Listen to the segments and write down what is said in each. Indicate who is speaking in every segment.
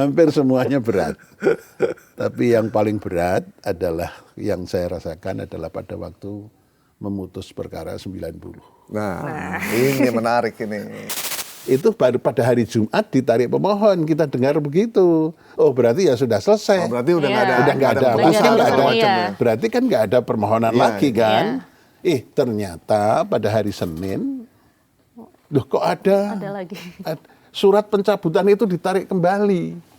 Speaker 1: Hampir semuanya berat. Tapi yang paling berat adalah yang saya rasakan adalah pada waktu memutus perkara 90.
Speaker 2: Nah, ini menarik ini.
Speaker 1: Itu baru pada hari Jumat ditarik pemohon, kita dengar begitu. Oh berarti ya sudah selesai.
Speaker 2: Oh, berarti udah nggak ada,
Speaker 1: Udah nggak ada,
Speaker 2: putusan
Speaker 1: kan nggak ada.
Speaker 2: macam ya.
Speaker 1: Berarti kan nggak ada permohonan
Speaker 2: Iya,
Speaker 1: lagi
Speaker 2: iya.
Speaker 1: kan? Ternyata pada hari Senin, loh kok ada
Speaker 3: lagi.
Speaker 1: Surat pencabutan itu ditarik kembali.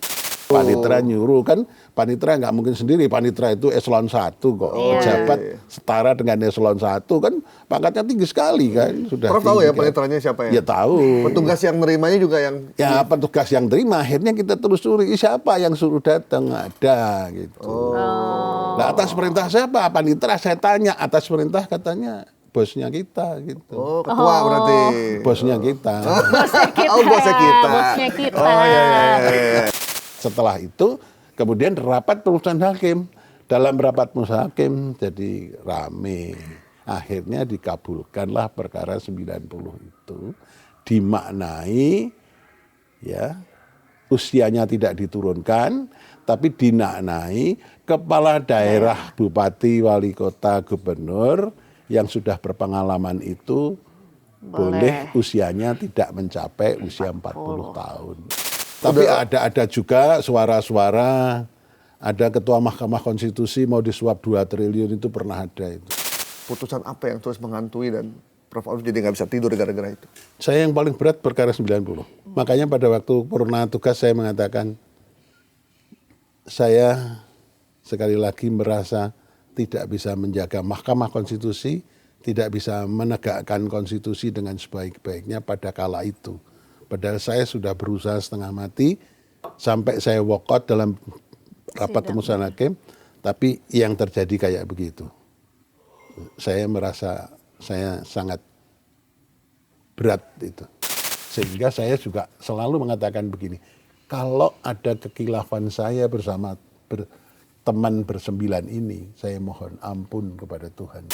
Speaker 1: Panitera nyuruh, kan panitera nggak mungkin sendiri, panitera itu eselon 1 kok. Pejabat setara dengan eselon 1 kan pangkatnya tinggi sekali kan. Sudah
Speaker 2: Prof tahu ya
Speaker 1: kan.
Speaker 2: paniteranya siapa ya?
Speaker 1: Ya tahu.
Speaker 2: Petugas yang menerimanya juga yang...
Speaker 1: Ya petugas yang terima, akhirnya kita telusuri siapa yang suruh datang, ada gitu. Nah atas perintah siapa? Panitera saya tanya, atas perintah katanya bosnya kita gitu.
Speaker 2: Oh ketua berarti.
Speaker 1: Bosnya kita.
Speaker 3: Bosnya kita.
Speaker 2: Oh bosnya kita.
Speaker 3: Bosnya kita.
Speaker 2: Oh iya.
Speaker 1: Setelah itu kemudian rapat putusan hakim. Dalam rapat putusan hakim jadi rame. Akhirnya dikabulkanlah perkara 90 itu. Dimaknai ya usianya tidak diturunkan, tapi dinaknai kepala daerah, bupati, wali kota, gubernur yang sudah berpengalaman itu boleh usianya tidak mencapai usia 40 tahun. Tapi ada juga suara-suara, ada ketua Mahkamah Konstitusi mau disuap 2 triliun itu pernah ada itu.
Speaker 2: Putusan apa yang terus menghantui dan Prof Arif jadi nggak bisa tidur gara-gara itu?
Speaker 1: Saya yang paling berat perkara 90. Makanya pada waktu purna tugas saya mengatakan, saya sekali lagi merasa tidak bisa menjaga Mahkamah Konstitusi, tidak bisa menegakkan konstitusi dengan sebaik-baiknya pada kala itu. Padahal saya sudah berusaha setengah mati, sampai saya walk out dalam rapat putusan hakim, tapi yang terjadi kayak begitu. Saya merasa saya sangat berat itu. Sehingga saya juga selalu mengatakan begini, kalau ada kekilafan saya bersama teman bersembilan ini, saya mohon ampun kepada Tuhan.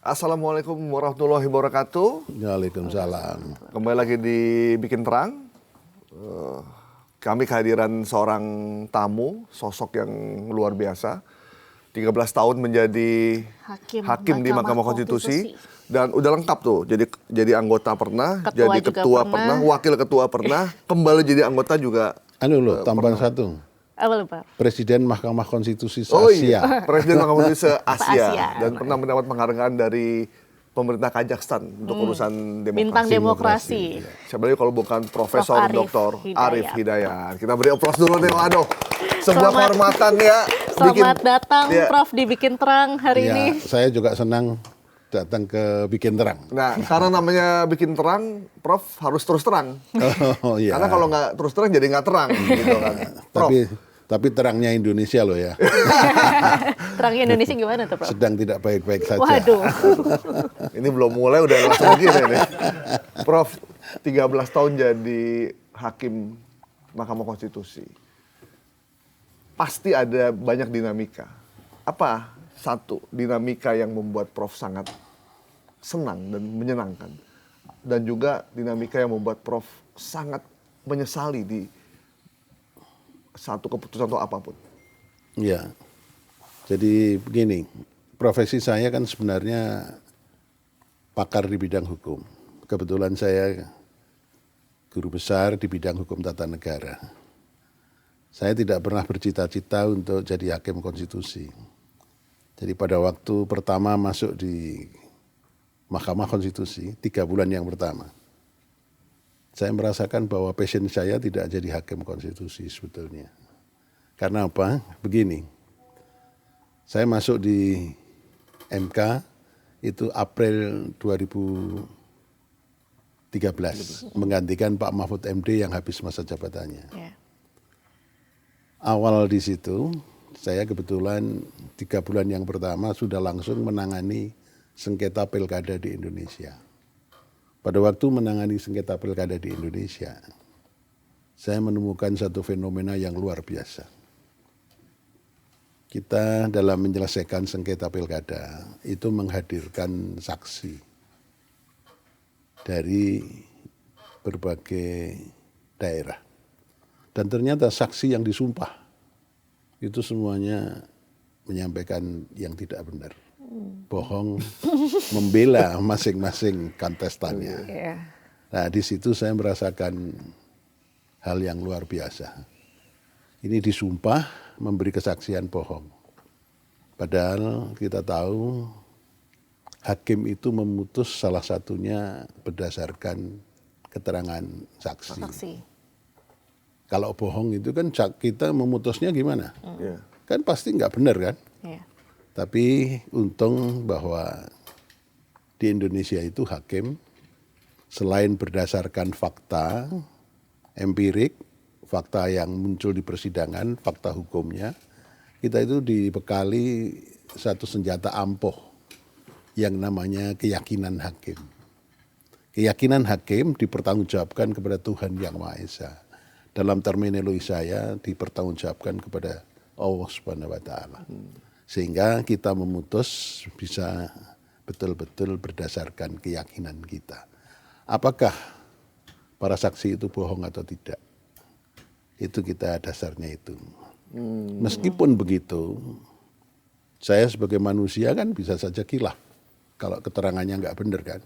Speaker 2: Assalamualaikum warahmatullahi wabarakatuh.
Speaker 1: Waalaikumsalam.
Speaker 2: Kembali lagi di Bikin Terang. Kami kehadiran seorang tamu, sosok yang luar biasa. 13 tahun menjadi hakim di Mahkamah Konstitusi. Dan udah lengkap tuh, jadi anggota pernah, jadi ketua pernah, wakil ketua pernah, kembali jadi anggota juga.
Speaker 1: Tambahan satu.
Speaker 3: Apa lupa?
Speaker 1: Presiden Mahkamah Konstitusi se-Asia.
Speaker 2: Oh iya, Presiden Mahkamah Konstitusi se-Asia. Dan pernah mendapat penghargaan dari pemerintah Kazakhstan untuk urusan demokrasi.
Speaker 3: Bintang demokrasi.
Speaker 2: Sebenarnya kalau bukan Profesor Dr. Arif Hidayat. Kita beri aplaus dulu nih, waduh. Sebuah kehormatan ya.
Speaker 3: Selamat datang Prof di Bikin Terang hari ini.
Speaker 1: Saya juga senang datang ke Bikin Terang.
Speaker 2: Nah, karena namanya Bikin Terang, Prof harus terus terang.
Speaker 1: Oh iya.
Speaker 2: Karena kalau nggak terus terang jadi nggak terang gitu kan. Prof.
Speaker 1: Tapi terangnya Indonesia loh ya.
Speaker 3: Terangnya Indonesia gimana tuh Prof?
Speaker 1: Sedang tidak baik-baik saja.
Speaker 3: Waduh.
Speaker 2: Ini belum mulai udah langsung begini nih. Prof, 13 tahun jadi hakim Mahkamah Konstitusi. Pasti ada banyak dinamika. Apa satu dinamika yang membuat Prof sangat senang dan menyenangkan? Dan juga dinamika yang membuat Prof sangat menyesali di satu keputusan atau apapun?
Speaker 1: Ya, jadi begini, profesi saya kan sebenarnya pakar di bidang hukum. Kebetulan saya guru besar di bidang hukum tata negara. Saya tidak pernah bercita-cita untuk jadi hakim konstitusi. Jadi pada waktu pertama masuk di Mahkamah Konstitusi, 3 bulan yang pertama, saya merasakan bahwa passion saya tidak jadi hakim konstitusi sebetulnya. Karena apa? Begini, saya masuk di MK itu April 2013, menggantikan Pak Mahfud MD yang habis masa jabatannya. Awal di situ, saya kebetulan 3 bulan yang pertama sudah langsung menangani sengketa pilkada di Indonesia. Pada waktu menangani sengketa pilkada di Indonesia, saya menemukan satu fenomena yang luar biasa. kita dalam menyelesaikan sengketa pilkada itu menghadirkan saksi dari berbagai daerah. Dan ternyata saksi yang disumpah itu semuanya menyampaikan yang tidak benar. Bohong, membela masing-masing kontestannya. Nah, di situ saya merasakan hal yang luar biasa. Ini disumpah memberi kesaksian bohong. Padahal kita tahu hakim itu memutus salah satunya berdasarkan keterangan saksi. Kalau bohong itu kan kita memutusnya gimana? Kan pasti nggak benar kan? Tapi untung bahwa di Indonesia itu hakim selain berdasarkan fakta empirik, fakta yang muncul di persidangan, fakta hukumnya, kita itu dibekali satu senjata ampuh yang namanya keyakinan hakim. Keyakinan hakim dipertanggungjawabkan kepada Tuhan Yang Maha Esa. Dalam terminologi saya dipertanggungjawabkan kepada Allah Subhanahu wa taala. Sehingga kita memutus bisa betul-betul berdasarkan keyakinan kita. Apakah para saksi itu bohong atau tidak? Itu kita dasarnya itu. Meskipun begitu, saya sebagai manusia kan bisa saja khilaf kalau keterangannya nggak benar kan.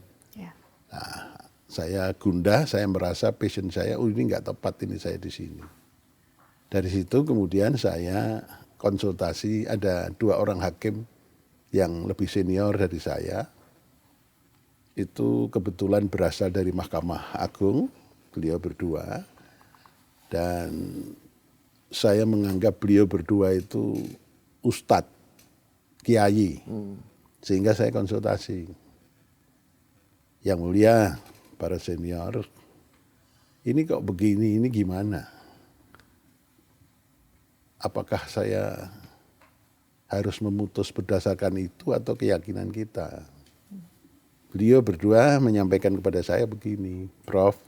Speaker 1: Nah, saya gundah, saya merasa passion saya, ini nggak tepat ini saya di sini. Dari situ kemudian saya konsultasi, ada 2 orang hakim yang lebih senior dari saya. Itu kebetulan berasal dari Mahkamah Agung, beliau berdua. Dan saya menganggap beliau berdua itu ustadz, kiai. Sehingga saya konsultasi. Yang mulia, para senior, ini kok begini, ini gimana? Apakah saya harus memutus berdasarkan itu atau keyakinan kita? Beliau berdua menyampaikan kepada saya begini, Prof,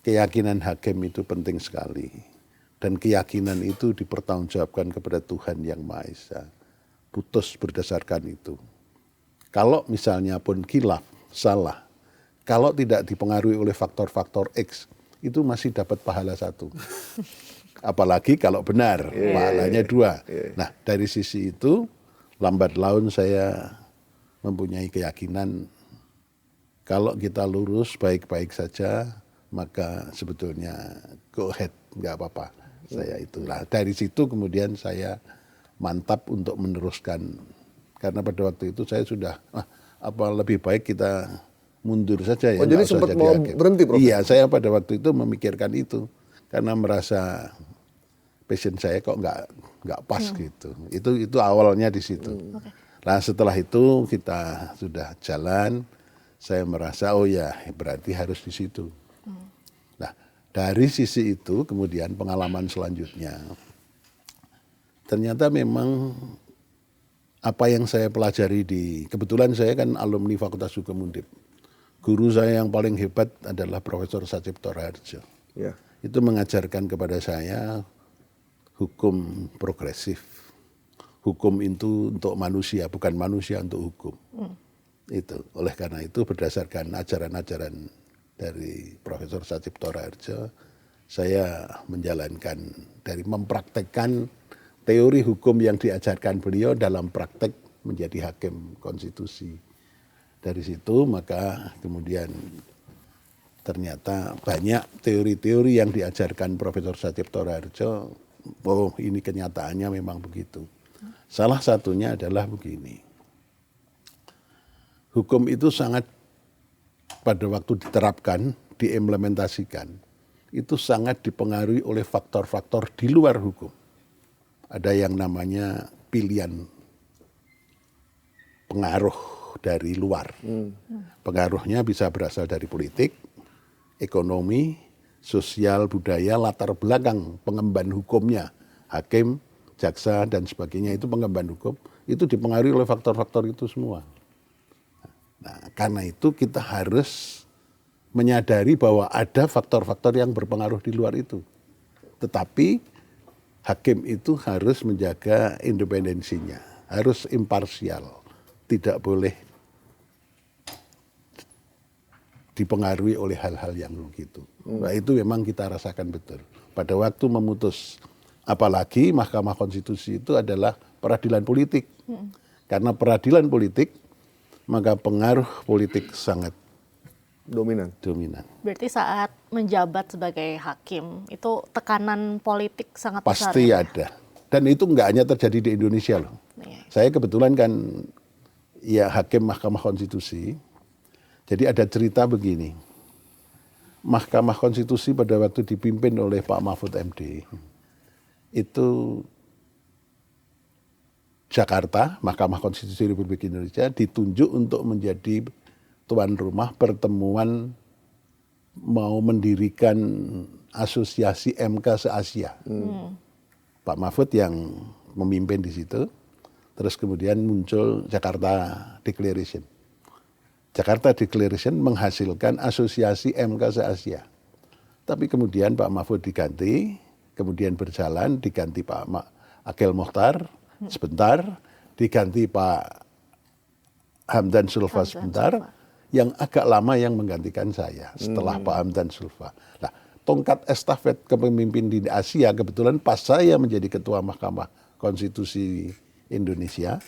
Speaker 1: keyakinan hakim itu penting sekali. Dan keyakinan itu dipertanggungjawabkan kepada Tuhan Yang Maha Esa. Putus berdasarkan itu. Kalau misalnya pun khilaf, salah, kalau tidak dipengaruhi oleh faktor-faktor X, itu masih dapat pahala 1. Apalagi kalau benar, pahalanya 2. Nah, dari sisi itu, lambat laun saya mempunyai keyakinan kalau kita lurus baik-baik saja, maka sebetulnya go ahead, nggak apa-apa. Saya itulah. Dari situ kemudian saya mantap untuk meneruskan. Karena pada waktu itu saya sudah, apa lebih baik kita mundur saja ya.
Speaker 2: Oh, jadi sempat mau berhenti, Prof?
Speaker 1: Iya, saya pada waktu itu memikirkan itu. Karena merasa passion saya kok nggak pas gitu. Itu awalnya di situ. Nah, setelah itu kita sudah jalan, saya merasa oh ya berarti harus di situ. Nah, dari sisi itu kemudian pengalaman selanjutnya, ternyata memang apa yang saya pelajari kebetulan saya kan alumni Fakultas Hukum Undip. Guru saya yang paling hebat adalah Profesor Sacipto Raharjo. Itu mengajarkan kepada saya hukum progresif. Hukum itu untuk manusia, bukan manusia untuk hukum. Itu. Oleh karena itu berdasarkan ajaran-ajaran dari Profesor Sacipto Raharjo, saya menjalankan dari mempraktekkan teori hukum yang diajarkan beliau dalam praktek menjadi hakim konstitusi. Dari situ maka kemudian ternyata banyak teori-teori yang diajarkan Profesor Sacipto Raharjo, oh ini kenyataannya memang begitu. Salah satunya adalah begini, hukum itu sangat pada waktu diterapkan, diimplementasikan, itu sangat dipengaruhi oleh faktor-faktor di luar hukum. Ada yang namanya pilihan pengaruh dari luar. Pengaruhnya bisa berasal dari politik, ekonomi, sosial, budaya, latar belakang pengemban hukumnya, hakim, jaksa, dan sebagainya itu pengemban hukum, itu dipengaruhi oleh faktor-faktor itu semua. Nah, karena itu kita harus menyadari bahwa ada faktor-faktor yang berpengaruh di luar itu. Tetapi hakim itu harus menjaga independensinya, harus imparsial, tidak boleh dipengaruhi oleh hal-hal yang begitu. Nah, itu memang kita rasakan betul. Pada waktu memutus, apalagi Mahkamah Konstitusi itu adalah peradilan politik. Karena peradilan politik, maka pengaruh politik sangat
Speaker 2: Dominan.
Speaker 3: Berarti saat menjabat sebagai hakim, itu tekanan politik sangat besar.
Speaker 1: Pasti ada. Dan itu nggak hanya terjadi di Indonesia loh.
Speaker 3: Iya.
Speaker 1: Saya kebetulan kan ya hakim Mahkamah Konstitusi. Jadi ada cerita begini. Mahkamah Konstitusi pada waktu dipimpin oleh Pak Mahfud MD, itu Jakarta, Mahkamah Konstitusi Republik Indonesia ditunjuk untuk menjadi tuan rumah pertemuan mau mendirikan asosiasi MK se-Asia. Pak Mahfud yang memimpin di situ, terus kemudian muncul Jakarta Declaration. Jakarta Declaration menghasilkan asosiasi MK se-Asia. Tapi kemudian Pak Mahfud diganti, kemudian berjalan, diganti Pak Akhil Mokhtar sebentar, diganti Pak Hamdan Zulfa sebentar, yang agak lama yang menggantikan saya setelah Pak Hamdan Zulfa. Nah, tongkat estafet kepemimpinan di Asia kebetulan pas saya menjadi Ketua Mahkamah Konstitusi Indonesia,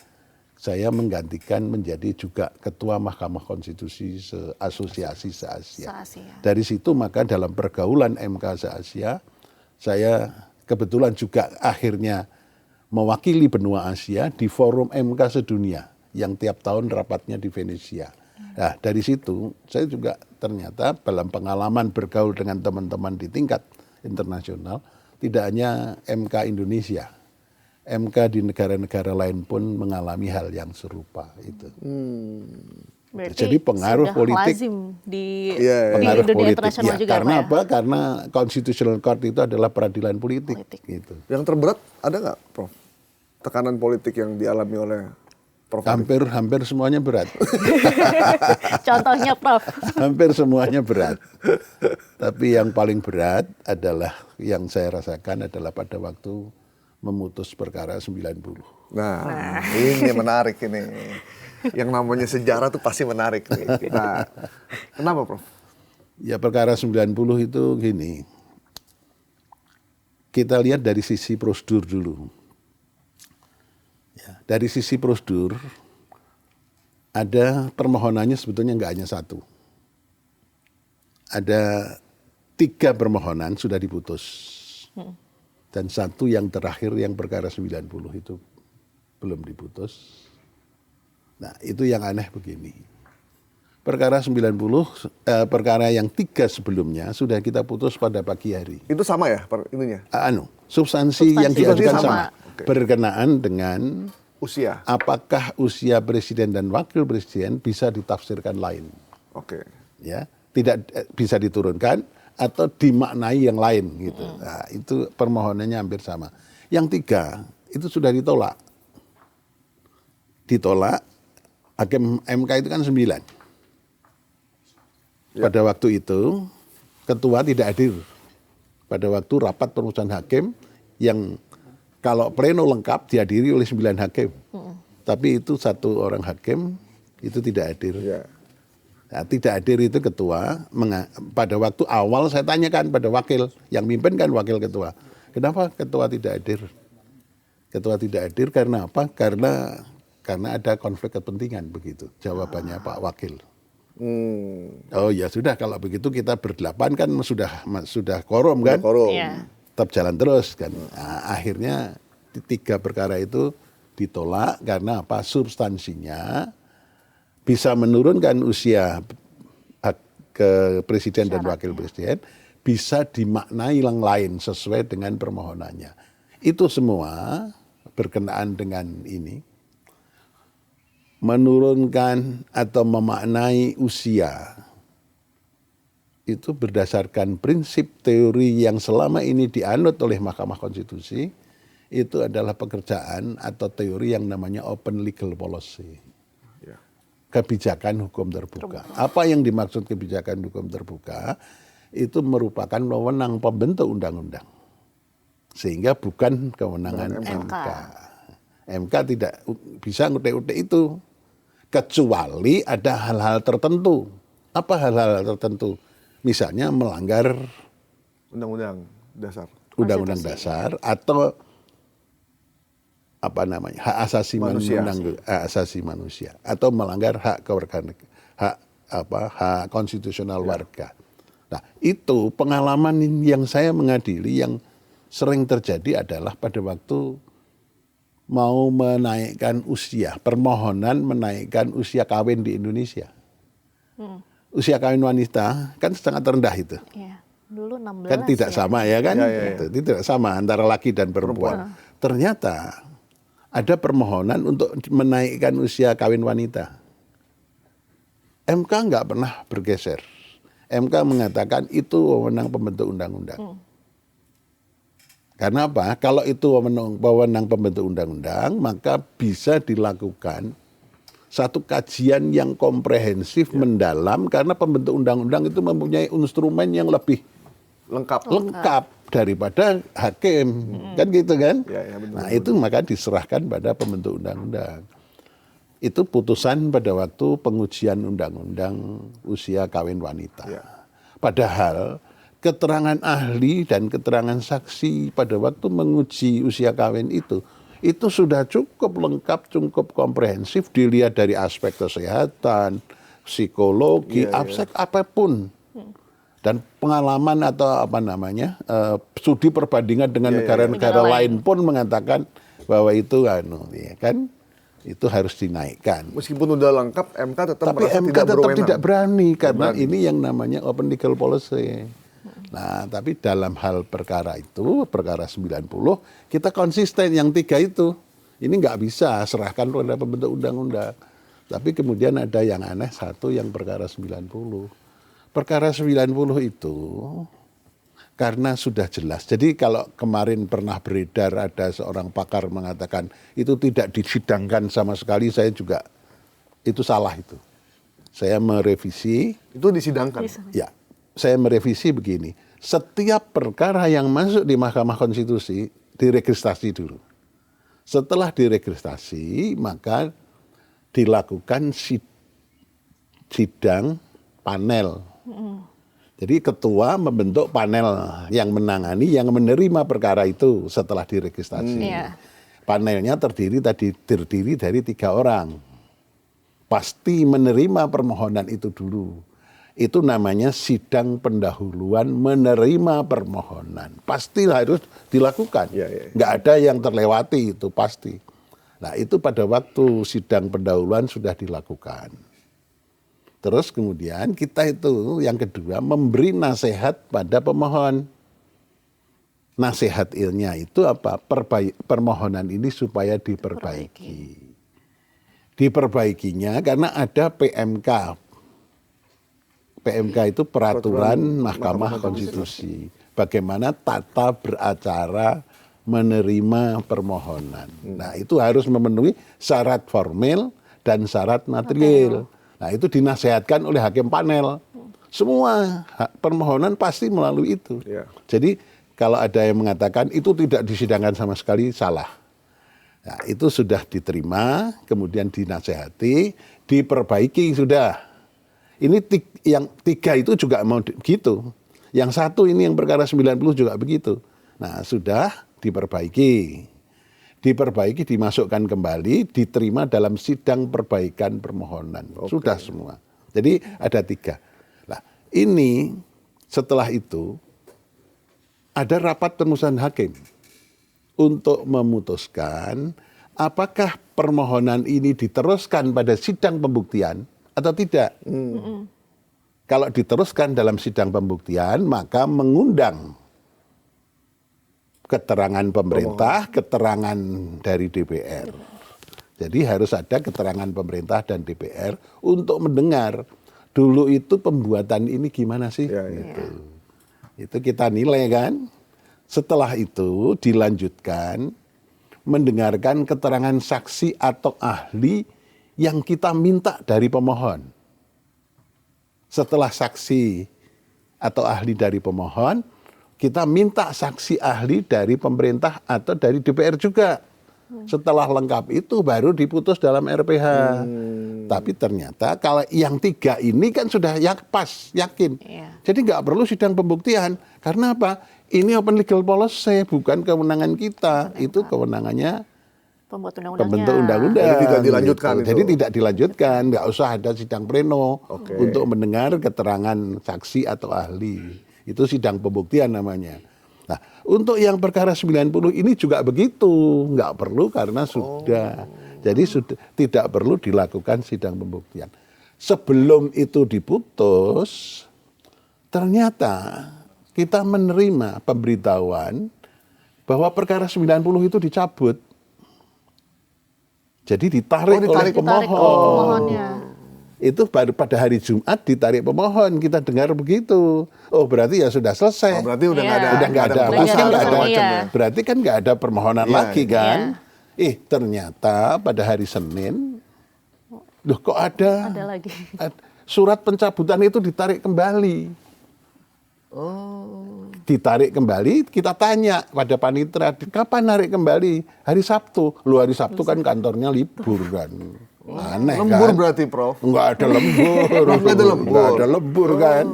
Speaker 1: saya menggantikan menjadi juga Ketua Mahkamah Konstitusi Asosiasi se-Asia. Dari situ maka dalam pergaulan MK se-Asia, saya kebetulan juga akhirnya mewakili benua Asia di forum MK sedunia yang tiap tahun rapatnya di Venesia. Nah, dari situ saya juga ternyata dalam pengalaman bergaul dengan teman-teman di tingkat internasional, tidak hanya MK Indonesia, MK di negara-negara lain pun mengalami hal yang serupa itu.
Speaker 3: Berarti
Speaker 1: jadi pengaruh politik
Speaker 3: lazim di
Speaker 1: pengaruh
Speaker 3: dunia
Speaker 1: politik
Speaker 3: internasional
Speaker 1: ya,
Speaker 3: juga,
Speaker 1: karena
Speaker 3: Pak, ya?
Speaker 1: apa? Karena Constitutional Court itu adalah peradilan politik. Gitu.
Speaker 2: Yang terberat ada nggak, Prof? Tekanan politik yang dialami oleh Prof?
Speaker 1: Hampir semuanya berat.
Speaker 3: Contohnya, Prof.
Speaker 1: Hampir semuanya berat. Tapi yang paling berat adalah yang saya rasakan adalah pada waktu memutus perkara 90.
Speaker 2: Nah, ini menarik ini. Yang namanya sejarah tuh pasti menarik nih. Nah, kenapa, Prof?
Speaker 1: Ya perkara 90 itu gini. Kita lihat dari sisi prosedur dulu. Ya, dari sisi prosedur ada permohonannya sebetulnya nggak hanya satu. Ada 3 permohonan sudah diputus. Dan satu yang terakhir yang perkara 90 itu belum diputus. Nah, itu yang aneh begini. Perkara 90, perkara yang 3 sebelumnya sudah kita putus pada pagi hari.
Speaker 2: Itu sama ya ininya?
Speaker 1: Substansi yang diajukan sama.
Speaker 2: Okay.
Speaker 1: Berkenaan dengan
Speaker 2: usia.
Speaker 1: Apakah usia presiden dan wakil presiden bisa ditafsirkan lain.
Speaker 2: Oke.
Speaker 1: Ya, tidak bisa diturunkan atau dimaknai yang lain gitu. Nah, itu permohonannya hampir sama. Yang 3 itu sudah ditolak. Ditolak, hakim MK itu kan 9. Pada waktu itu ketua tidak hadir. Pada waktu rapat permusuhan hakim yang kalau pleno lengkap dihadiri oleh 9 hakim. Tapi itu 1 orang hakim itu tidak hadir.
Speaker 2: Ya.
Speaker 1: Nah, tidak hadir itu ketua, pada waktu awal saya tanyakan pada wakil, yang mimpin kan wakil ketua. Kenapa ketua tidak hadir? Ketua tidak hadir karena apa? Karena ada konflik kepentingan begitu. Jawabannya Pak Wakil. Oh ya sudah kalau begitu kita berdelapan kan sudah quorum kan?
Speaker 2: Quorum.
Speaker 3: Yeah.
Speaker 1: Tetap jalan terus kan. Nah, akhirnya 3 perkara itu ditolak karena apa? Substansinya bisa menurunkan usia hak ke presiden dan wakil presiden, bisa dimaknai yang lain sesuai dengan permohonannya. Itu semua berkenaan dengan ini. Menurunkan atau memaknai usia itu berdasarkan prinsip teori yang selama ini dianut oleh Mahkamah Konstitusi, itu adalah pekerjaan atau teori yang namanya open legal policy. Kebijakan hukum terbuka. Apa yang dimaksud kebijakan hukum terbuka? Itu merupakan wewenang pembentuk undang-undang. Sehingga bukan kewenangan
Speaker 3: MK.
Speaker 1: MK tidak bisa ngutek-utek itu. Kecuali ada hal-hal tertentu. Apa hal-hal tertentu? Misalnya melanggar
Speaker 2: Undang-undang dasar.
Speaker 1: Undang-Undang dasar atau apa namanya, hak asasi manusia atau melanggar hak kewarganegaraan, hak konstitusional warga. Nah, itu pengalaman yang saya mengadili yang sering terjadi adalah pada waktu mau menaikkan usia, permohonan menaikkan usia kawin di Indonesia. Usia kawin wanita kan sangat rendah itu.
Speaker 3: Iya. Dulu 16
Speaker 1: Kan tidak
Speaker 3: ya.
Speaker 1: sama ya kan?
Speaker 2: Ya.
Speaker 1: Itu tidak sama antara laki dan perempuan. Ternyata ada permohonan untuk menaikkan usia kawin wanita. MK nggak pernah bergeser. MK mengatakan itu wewenang pembentuk undang-undang. Karena apa? Kalau itu wewenang pembentuk undang-undang, maka bisa dilakukan satu kajian yang komprehensif, mendalam, karena pembentuk undang-undang itu mempunyai instrumen yang lebih lengkap daripada hakim. Kan gitu kan?
Speaker 2: Ya, betul,
Speaker 1: Nah, itu maka diserahkan pada pembentuk undang-undang. Itu putusan pada waktu pengujian undang-undang usia kawin wanita.
Speaker 2: Ya.
Speaker 1: Padahal keterangan ahli dan keterangan saksi pada waktu menguji usia kawin itu sudah cukup lengkap, cukup komprehensif, dilihat dari aspek kesehatan, psikologi, aspek apapun. Dan pengalaman atau apa namanya, studi perbandingan dengan negara-negara lain pun mengatakan bahwa itu itu harus dinaikkan.
Speaker 2: Meskipun udah lengkap, MK tetap
Speaker 1: Tapi
Speaker 2: merasa
Speaker 1: MK tetap tidak berani karena
Speaker 2: berani.
Speaker 1: ini yang namanya open legal policy. Nah, tapi dalam hal perkara itu, perkara 90, kita konsisten yang 3 itu. Ini nggak bisa serahkan pada pembentuk undang-undang. Tapi kemudian ada yang aneh, satu yang perkara 90. Perkara 90 itu karena sudah jelas. Jadi kalau kemarin pernah beredar ada seorang pakar mengatakan itu tidak disidangkan sama sekali, saya juga itu salah itu. Saya merevisi.
Speaker 2: Itu disidangkan.
Speaker 1: Ya, saya merevisi begini. Setiap perkara yang masuk di Mahkamah Konstitusi diregistrasi dulu. Setelah diregistrasi, maka dilakukan sidang panel. Jadi ketua membentuk panel yang menangani, yang menerima perkara itu setelah diregistrasi. Panelnya terdiri dari 3 orang. Pasti menerima permohonan itu dulu. Itu namanya sidang pendahuluan menerima permohonan. Pasti harus dilakukan. Nggak ada yang terlewati itu pasti. Nah, itu pada waktu sidang pendahuluan sudah dilakukan. Terus kemudian kita itu yang kedua memberi nasihat pada pemohon. Nasihatnya itu apa? Permohonan ini supaya diperbaiki. Diperbaikinya karena ada PMK. PMK itu peraturan Mahkamah Konstitusi. Bagaimana tata beracara menerima permohonan. Nah, itu harus memenuhi syarat formil dan syarat material. Nah, itu dinasehatkan oleh hakim panel. Semua permohonan pasti melalui itu. Jadi kalau ada yang mengatakan itu tidak disidangkan sama sekali, salah. Nah, itu sudah diterima, kemudian dinasehati, diperbaiki sudah. Ini yang 3 itu juga mau begitu. Yang 1 ini yang perkara 90 juga begitu. Nah, sudah diperbaiki. Diperbaiki, dimasukkan kembali, diterima dalam sidang perbaikan permohonan. Sudah semua. Jadi ada 3. Nah, ini setelah itu ada rapat permusuhan hakim untuk memutuskan apakah permohonan ini diteruskan pada sidang pembuktian atau tidak. Kalau diteruskan dalam sidang pembuktian, maka mengundang keterangan pemerintah, keterangan dari DPR. Jadi harus ada keterangan pemerintah dan DPR untuk mendengar dulu itu pembuatan ini gimana sih. Gitu. Itu kita nilai kan. Setelah itu dilanjutkan mendengarkan keterangan saksi atau ahli yang kita minta dari pemohon. Setelah saksi atau ahli dari pemohon kita minta saksi ahli dari pemerintah atau dari DPR juga. Setelah lengkap itu baru diputus dalam RPH. Tapi ternyata kalau yang 3 ini kan sudah pas, yakin.
Speaker 3: Iya.
Speaker 1: Jadi nggak perlu sidang pembuktian. Karena apa? Ini open legal policy, bukan kewenangan kita. Itu kewenangannya
Speaker 3: Pembuat undang-undangnya.
Speaker 1: pembentuk undang-undang.
Speaker 2: Jadi tidak dilanjutkan
Speaker 1: gitu.
Speaker 2: itu.
Speaker 1: Jadi tidak dilanjutkan, nggak usah ada sidang pleno untuk mendengar keterangan saksi atau ahli. Itu sidang pembuktian namanya. Nah, untuk yang perkara 90 ini juga begitu, nggak perlu karena sudah. Jadi sudah tidak perlu dilakukan sidang pembuktian. Sebelum itu diputus, ternyata kita menerima pemberitahuan bahwa perkara 90 itu dicabut. Jadi ditarik oleh pemohon.
Speaker 3: Pemohonnya.
Speaker 1: Itu baru pada hari Jumat ditarik pemohon, kita dengar begitu. Oh berarti ya sudah selesai.
Speaker 2: Oh, berarti udah nggak ada.
Speaker 1: Udah nggak ada,
Speaker 2: putusan,
Speaker 1: pasti kan nggak ada.
Speaker 3: iya.
Speaker 1: Berarti kan nggak ada permohonan
Speaker 2: Iya,
Speaker 1: lagi
Speaker 2: iya.
Speaker 1: kan? Ternyata pada hari Senin, loh kok ada
Speaker 3: lagi.
Speaker 1: surat pencabutan itu ditarik kembali. Ditarik kembali, kita tanya pada panitera, kapan narik kembali? Hari Sabtu. Lu hari Sabtu kan kantornya libur kan. Aneh
Speaker 2: Lembur
Speaker 1: kan?
Speaker 2: berarti, Prof.
Speaker 1: Enggak ada lembur.
Speaker 2: Nggak ada lembur.
Speaker 1: Enggak ada lembur kan.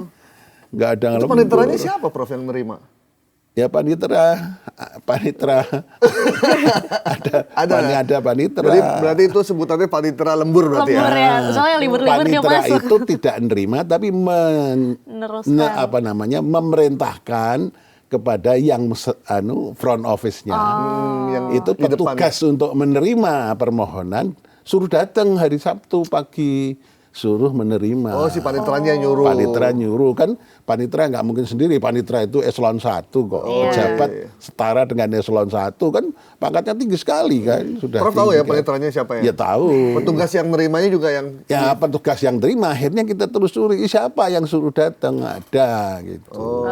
Speaker 1: Enggak ada
Speaker 2: Itu
Speaker 1: lembur.
Speaker 2: paniteranya siapa, Prof, yang menerima?
Speaker 1: Ya panitera. ada panitera.
Speaker 2: Jadi berarti itu sebutannya panitera lembur berarti
Speaker 3: Lembur
Speaker 2: ya?
Speaker 3: ya, soalnya libur-libur dia
Speaker 1: Panitera
Speaker 3: masuk.
Speaker 1: itu tidak menerima tapi
Speaker 3: Meneruskan.
Speaker 1: memerintahkan kepada yang front office-nya. Itu
Speaker 2: di
Speaker 1: petugas untuk menerima permohonan suruh datang hari Sabtu pagi, suruh menerima.
Speaker 2: Oh, si paniteranya nyuruh.
Speaker 1: Panitera nyuruh kan, panitera nggak mungkin sendiri. Panitera itu eselon 1 kok, pejabat setara dengan eselon 1 kan, pangkatnya tinggi sekali kan. Sudah
Speaker 2: Prof tahu
Speaker 1: tinggi
Speaker 2: ya
Speaker 1: kan.
Speaker 2: paniteranya siapa ya?
Speaker 1: Ya tahu.
Speaker 2: Petugas yang menerimanya juga yang
Speaker 1: Ya petugas yang terima, akhirnya kita telusuri siapa yang suruh datang, ada gitu.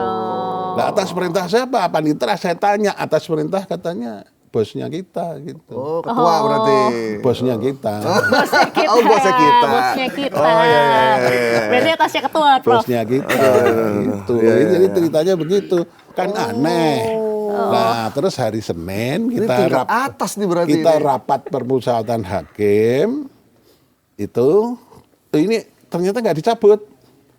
Speaker 1: Nah atas perintah siapa? Panitera saya tanya, atas perintah katanya bosnya kita gitu.
Speaker 2: Oh, ketua berarti.
Speaker 1: Bosnya kita.
Speaker 3: Bosnya kita.
Speaker 2: Oh, bosnya kita.
Speaker 3: Bosnya kita.
Speaker 2: Oh, iya.
Speaker 3: Berarti atasnya ketua, Prof.
Speaker 1: Bosnya kita gitu. Jadi ceritanya begitu. Kan aneh. Nah, terus hari Senin
Speaker 2: Ini
Speaker 1: kita
Speaker 2: tingkat atas nih berarti.
Speaker 1: kita
Speaker 2: ini.
Speaker 1: rapat permusyawaratan hakim itu ini ternyata nggak dicabut.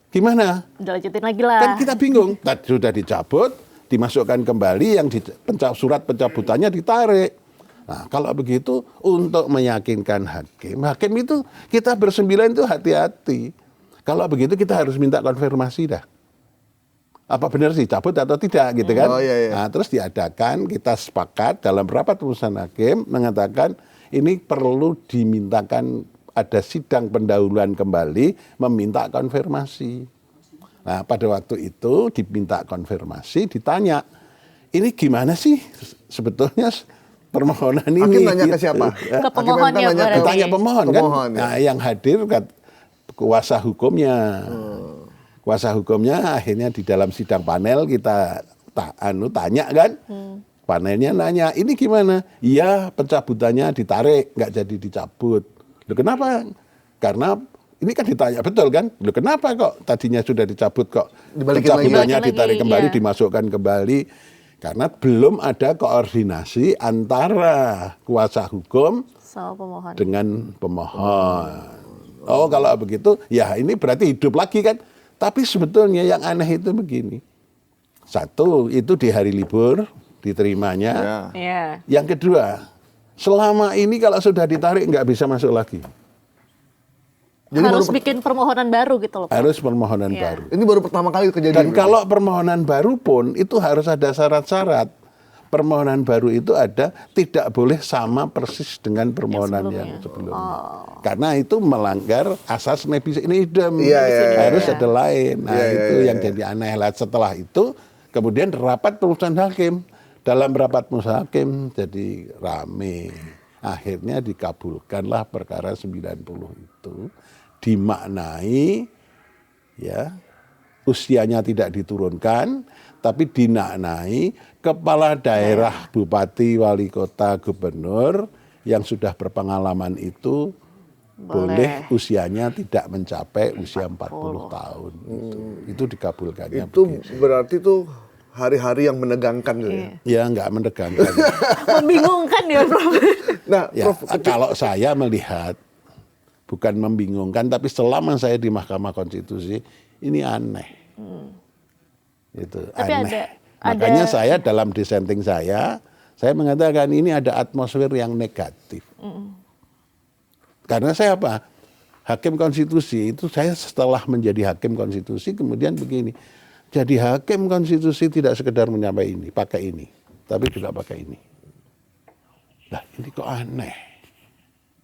Speaker 1: Gimana?
Speaker 3: Udah lanjutin lagi lah.
Speaker 1: Kan kita bingung. Sudah dicabut, dimasukkan kembali, yang surat pencabutannya ditarik. Nah, kalau begitu untuk meyakinkan hakim itu kita bersembilan itu hati-hati. Kalau begitu kita harus minta konfirmasi dah. Apa benar sih cabut atau tidak gitu kan?
Speaker 2: Oh, iya.
Speaker 1: Nah, terus diadakan, kita sepakat dalam rapat putusan hakim mengatakan ini perlu dimintakan ada sidang pendahuluan kembali meminta konfirmasi. Nah, pada waktu itu diminta konfirmasi, ditanya, ini gimana sih sebetulnya permohonan ini?
Speaker 2: Hakim nanya ke
Speaker 1: Gitu.
Speaker 2: siapa?
Speaker 3: Ke
Speaker 2: Hakim
Speaker 3: pemohonnya
Speaker 2: nanya ke-
Speaker 3: berarti.
Speaker 1: Ditanya pemohon kan?
Speaker 2: Pemohon, ya.
Speaker 1: Nah, yang hadir kuasa hukumnya. Kuasa hukumnya akhirnya di dalam sidang panel kita tanya kan? Panelnya nanya, ini gimana? Iya, pencabutannya ditarik, nggak jadi dicabut. Loh, kenapa? Karena ini kan ditanya betul kan? Loh, kenapa kok tadinya sudah dicabut kok
Speaker 2: Dibalikin
Speaker 1: pencabutannya
Speaker 3: lagi.
Speaker 1: ditarik
Speaker 3: Lagi,
Speaker 1: kembali,
Speaker 3: iya.
Speaker 1: dimasukkan kembali? Karena belum ada koordinasi antara kuasa hukum
Speaker 3: Sama pemohon.
Speaker 1: dengan pemohon. Oh, kalau begitu, ya ini berarti hidup lagi kan? Tapi sebetulnya yang aneh itu begini. Satu, itu di hari libur diterimanya.
Speaker 2: Ya.
Speaker 3: Iya.
Speaker 1: Yang kedua, selama ini kalau sudah ditarik nggak bisa masuk lagi.
Speaker 2: Jadi
Speaker 3: Harus
Speaker 2: baru,
Speaker 3: bikin permohonan baru gitu loh, Prof.
Speaker 1: Harus permohonan
Speaker 3: Iya.
Speaker 1: baru.
Speaker 2: ini baru pertama kali kejadian.
Speaker 1: Dan kalau permohonan baru pun itu harus ada syarat-syarat. Permohonan baru itu ada tidak boleh sama persis dengan permohonan yang sebelumnya. Karena itu melanggar asas nebis in idem.
Speaker 2: Iya, iya, iya.
Speaker 1: Harus ada lain. Nah,
Speaker 2: Iya,
Speaker 1: itu
Speaker 2: iya,
Speaker 1: yang
Speaker 2: iya.
Speaker 1: jadi aneh lah. Setelah itu kemudian rapat putusan hakim. Dalam rapat putusan hakim jadi rame. Akhirnya dikabulkanlah perkara 90 itu, dimaknai ya usianya tidak diturunkan, tapi dinaknai kepala daerah, bupati, wali kota, gubernur yang sudah berpengalaman itu boleh usianya tidak mencapai usia 40 tahun. Itu dikabulkannya.
Speaker 2: itu
Speaker 1: begitu.
Speaker 2: berarti tuh hari-hari yang menegangkan gitu ya.
Speaker 1: Ya nggak menegangkan.
Speaker 3: Membingungkan ya, Prof.
Speaker 2: Nah,
Speaker 1: Ya,
Speaker 2: Prof,
Speaker 1: kalau saya melihat bukan membingungkan, tapi selama saya di Mahkamah Konstitusi ini aneh. Itu
Speaker 3: Tapi
Speaker 1: aneh.
Speaker 3: ada-
Speaker 1: Makanya saya dalam dissenting saya mengatakan ini ada atmosfer yang negatif. Karena saya apa? Hakim konstitusi itu saya setelah menjadi hakim konstitusi kemudian begini. Jadi hakim konstitusi tidak sekedar menyampaikan ini, pakai ini, tapi juga pakai ini. Nah, ini kok aneh.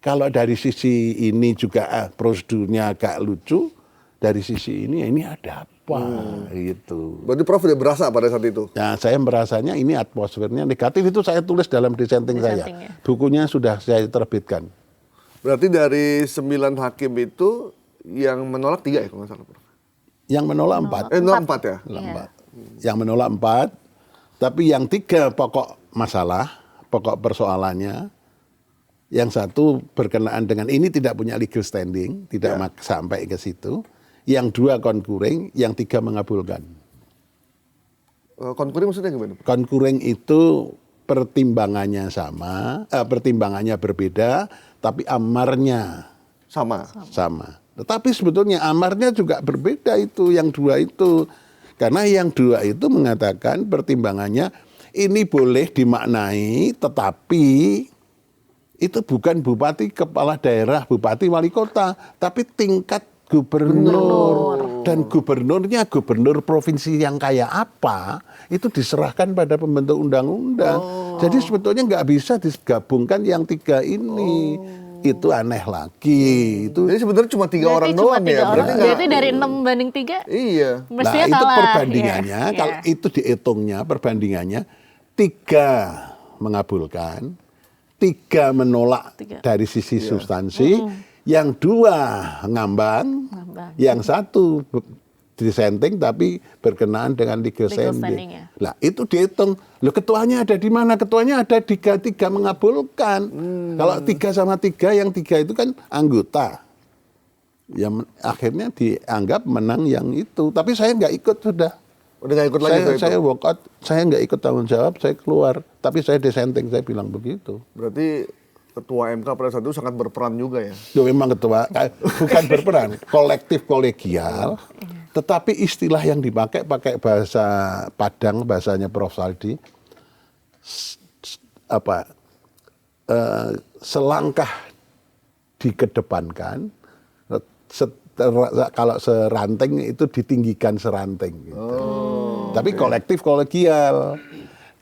Speaker 1: Kalau dari sisi ini juga prosedurnya agak lucu, dari sisi ini ada apa gitu.
Speaker 2: berarti Prof udah berasa pada saat itu.
Speaker 1: Nah, saya merasanya ini atmosfernya negatif, itu saya tulis dalam dissenting saya.
Speaker 3: Dissenting, ya.
Speaker 1: Bukunya sudah saya terbitkan.
Speaker 2: Berarti dari 9 hakim itu yang menolak 3 ya kalau nggak salah, Prof?
Speaker 1: Yang menolak 4.
Speaker 2: Menolak 4 ya?
Speaker 1: Lambat. Yang menolak 4, tapi yang 3 pokok masalah, pokok persoalannya, yang satu berkenaan dengan ini tidak punya legal standing, tidak sampai ke situ. Yang 2 concurring, yang 3 mengabulkan.
Speaker 2: Concurring maksudnya gimana, Prof?
Speaker 1: Concurring itu pertimbangannya sama, pertimbangannya berbeda, tapi amarnya
Speaker 2: Sama.
Speaker 1: sama. Tetapi sebetulnya amarnya juga berbeda itu, yang 2 itu. Karena yang 2 itu mengatakan pertimbangannya ini boleh dimaknai, tetapi itu bukan bupati, kepala daerah, bupati, wali kota, tapi tingkat gubernur. Dan gubernurnya gubernur provinsi yang kayak apa, itu diserahkan pada pembentuk undang-undang. Jadi sebetulnya nggak bisa digabungkan yang 3 ini. Itu aneh lagi. Itu
Speaker 2: Jadi sebenarnya cuma 3 orang
Speaker 3: Berarti
Speaker 2: doang
Speaker 3: cuma 3
Speaker 2: ya?
Speaker 3: orang.
Speaker 2: Berarti
Speaker 3: Berarti dari 6 banding 3?
Speaker 2: Iya.
Speaker 3: Mestinya
Speaker 1: itu
Speaker 3: kalah.
Speaker 1: perbandingannya,
Speaker 3: Iya.
Speaker 1: kalau itu dihitungnya perbandingannya 3 mengabulkan, 3 menolak
Speaker 3: 3.
Speaker 1: dari sisi substansi, yang 2 ngambang, yang 1 dissenting tapi berkenaan dengan legal
Speaker 3: Legal
Speaker 1: standing.
Speaker 3: standing-nya.
Speaker 1: Lah itu dihitung, loh ketuanya ada di mana? Ketuanya ada di 3 mengabulkan. Kalau 3 sama 3, yang 3 itu kan anggota. Yang akhirnya dianggap menang yang itu. Tapi saya nggak ikut sudah.
Speaker 2: Udah nggak ikut lagi tuh itu?
Speaker 1: Saya walk out, saya nggak ikut tanggung jawab, saya keluar. Tapi saya dissenting, saya bilang begitu.
Speaker 2: Berarti Ketua MK pada saat itu sangat berperan juga ya?
Speaker 1: Itu memang ketua, bukan berperan, kolektif kolegial. Tetapi istilah yang dipakai, pakai bahasa Padang, bahasanya Prof. Saldi, selangkah dikedepankan, kalau seranting itu ditinggikan seranting. Gitu. Tapi kolektif kolegial.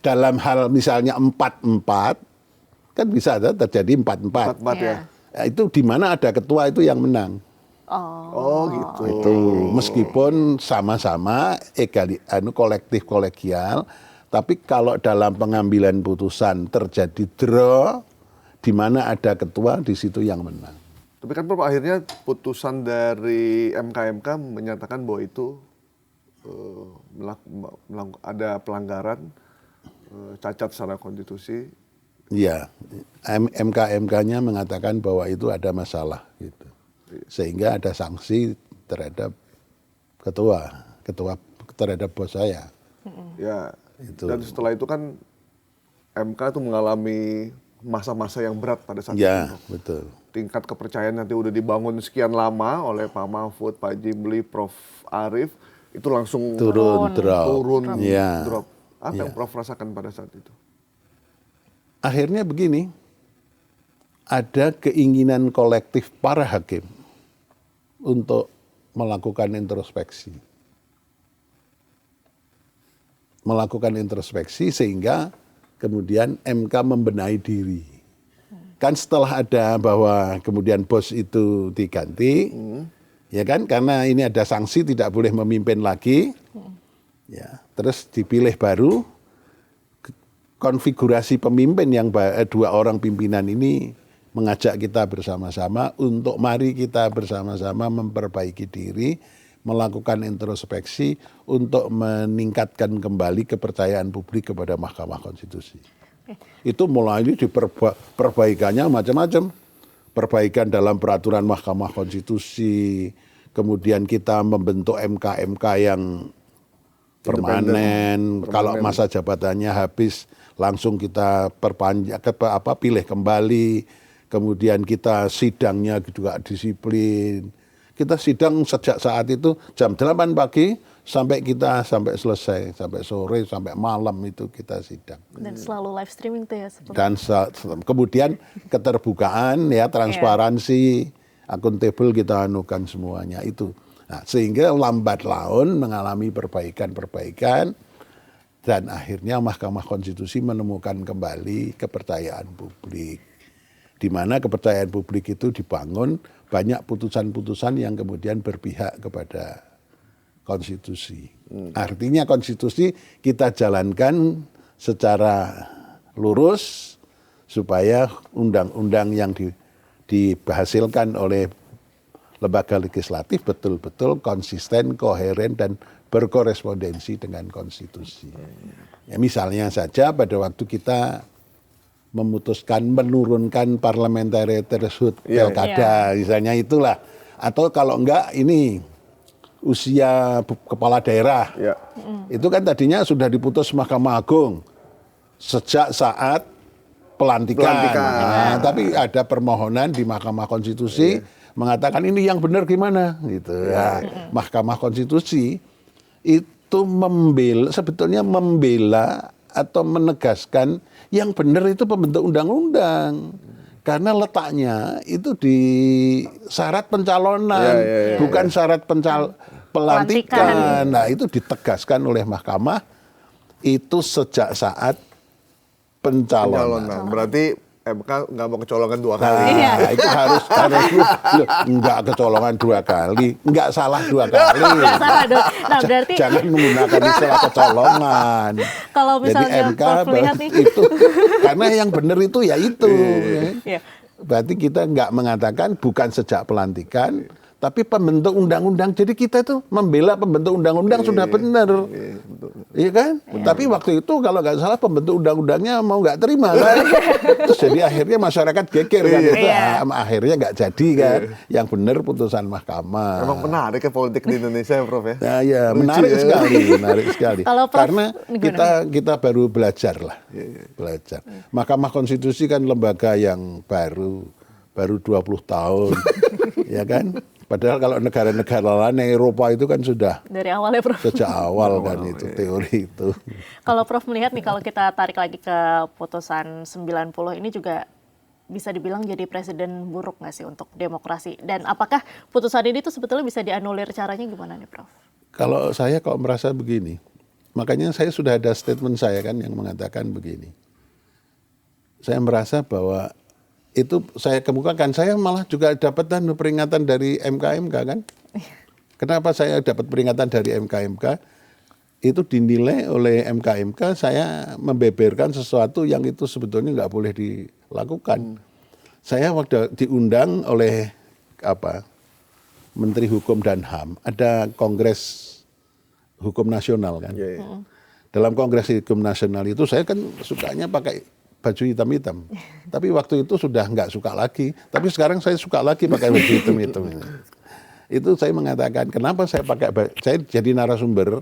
Speaker 1: Dalam hal misalnya 4-4, kan bisa terjadi 4-4.
Speaker 2: 4-4 ya?
Speaker 1: Ya, itu di mana ada ketua itu yang menang.
Speaker 2: Oh gitu.
Speaker 1: Itu meskipun sama-sama kolektif kolegial, tapi kalau dalam pengambilan putusan terjadi draw, di mana ada ketua di situ yang menang.
Speaker 2: Tapi kan Prof, akhirnya putusan dari MK menyatakan bahwa itu ada pelanggaran, cacat secara konstitusi.
Speaker 1: Iya, MK-nya mengatakan bahwa itu ada masalah gitu. Sehingga ada sanksi terhadap ketua terhadap bos saya.
Speaker 2: Ya.
Speaker 1: Itu.
Speaker 2: Dan setelah itu kan MK itu mengalami masa-masa yang berat pada saat
Speaker 1: Ya,
Speaker 2: itu.
Speaker 1: betul.
Speaker 2: Tingkat kepercayaan nanti udah dibangun sekian lama oleh Pak Mahfud, Pak Jimli, Prof Arief, itu langsung
Speaker 1: Turun, drop. Ya.
Speaker 2: drop. Apa
Speaker 1: Ya.
Speaker 2: yang Prof rasakan pada saat itu?
Speaker 1: Akhirnya begini, ada keinginan kolektif para hakim untuk melakukan introspeksi. Melakukan introspeksi sehingga kemudian MK membenahi diri. Kan setelah ada bahwa kemudian bos itu diganti, ya kan, karena ini ada sanksi tidak boleh memimpin lagi, ya, terus dipilih baru. Konfigurasi pemimpin yang 2 orang pimpinan ini mengajak kita bersama-sama untuk mari kita bersama-sama memperbaiki diri, melakukan introspeksi untuk meningkatkan kembali kepercayaan publik kepada Mahkamah Konstitusi. Itu mulai perbaikannya macam-macam. Perbaikan dalam peraturan Mahkamah Konstitusi, kemudian kita membentuk MK-MK yang permanen. Kalau masa jabatannya habis langsung kita perpanjang, pilih kembali. Kemudian kita sidangnya juga disiplin. Kita sidang sejak saat itu jam 8 pagi sampai selesai, sampai sore, sampai malam itu kita sidang.
Speaker 3: Dan selalu live streaming tuh ya.
Speaker 1: Dan kemudian keterbukaan ya, transparansi, akuntabel kita anukan semuanya itu. Nah, sehingga lambat laun mengalami perbaikan dan akhirnya Mahkamah Konstitusi menemukan kembali kepercayaan publik. Di mana kepercayaan publik itu dibangun banyak putusan-putusan yang kemudian berpihak kepada konstitusi. Artinya konstitusi kita jalankan secara lurus supaya undang-undang yang dihasilkan oleh lembaga legislatif betul-betul konsisten, koheren, dan berkorespondensi dengan konstitusi. Ya, misalnya saja pada waktu kita memutuskan menurunkan parliamentary threshold pilkada, misalnya itulah. Atau kalau enggak ini usia kepala daerah, itu kan tadinya sudah diputus Mahkamah Agung sejak saat pelantikan. Nah, tapi ada permohonan di Mahkamah Konstitusi mengatakan ini yang benar gimana, gitu. Ya. Mahkamah Konstitusi itu sebetulnya membela atau menegaskan yang benar itu pembentuk undang-undang. Karena letaknya itu di syarat pencalonan, bukan syarat pelantikan. Nah, itu ditegaskan oleh Mahkamah itu sejak saat pencalonan.
Speaker 2: Berarti MK nggak mau kecolongan 2 kali.
Speaker 1: Nah, itu harus nggak kecolongan 2 kali, nggak salah 2 kali.
Speaker 3: Nah, berarti
Speaker 1: jangan menggunakan istilah kecolongan.
Speaker 3: Kalau misalnya
Speaker 1: jadi MK itu karena yang benar itu ya itu. Berarti kita nggak mengatakan bukan sejak pelantikan, tapi pembentuk undang-undang. Jadi kita itu membela pembentuk undang-undang sudah benar. Iya kan? Tapi waktu itu kalau nggak salah pembentuk undang-undangnya mau nggak terima kan? Terus jadi akhirnya masyarakat geger kan itu. Akhirnya nggak jadi kan? Yang benar putusan mahkamah.
Speaker 2: Emang menarik ya politik di Indonesia ya, Prof ya?
Speaker 1: Nah, ya menarik sekali. Karena kita baru belajar lah. Belajar. Mahkamah Konstitusi kan lembaga yang baru 20 tahun. Ya kan? Padahal kalau negara-negara lain Eropa itu kan sudah
Speaker 3: dari awal ya, Prof.
Speaker 1: Sejak awal kan itu teori itu.
Speaker 3: Kalau Prof melihat nih, kalau kita tarik lagi ke putusan 90 ini juga bisa dibilang jadi presiden buruk nggak sih untuk demokrasi? Dan apakah putusan ini tuh sebetulnya bisa dianulir, caranya gimana nih, Prof?
Speaker 1: Kalau saya kok merasa begini, makanya saya sudah ada statement saya kan yang mengatakan begini. Saya merasa bahwa itu saya kemukakan, saya malah juga dapat peringatan dari MK-MK kan. Kenapa saya dapat peringatan dari MK-MK? Itu dinilai oleh MK-MK saya membeberkan sesuatu yang itu sebetulnya nggak boleh dilakukan. Saya waktu diundang oleh Menteri Hukum dan HAM, ada Kongres Hukum Nasional kan. Dalam Kongres Hukum Nasional itu saya kan sukanya pakai baju hitam-hitam. Tapi waktu itu sudah nggak suka lagi. Tapi sekarang saya suka lagi pakai baju hitam-hitam. Itu saya mengatakan, kenapa saya saya jadi narasumber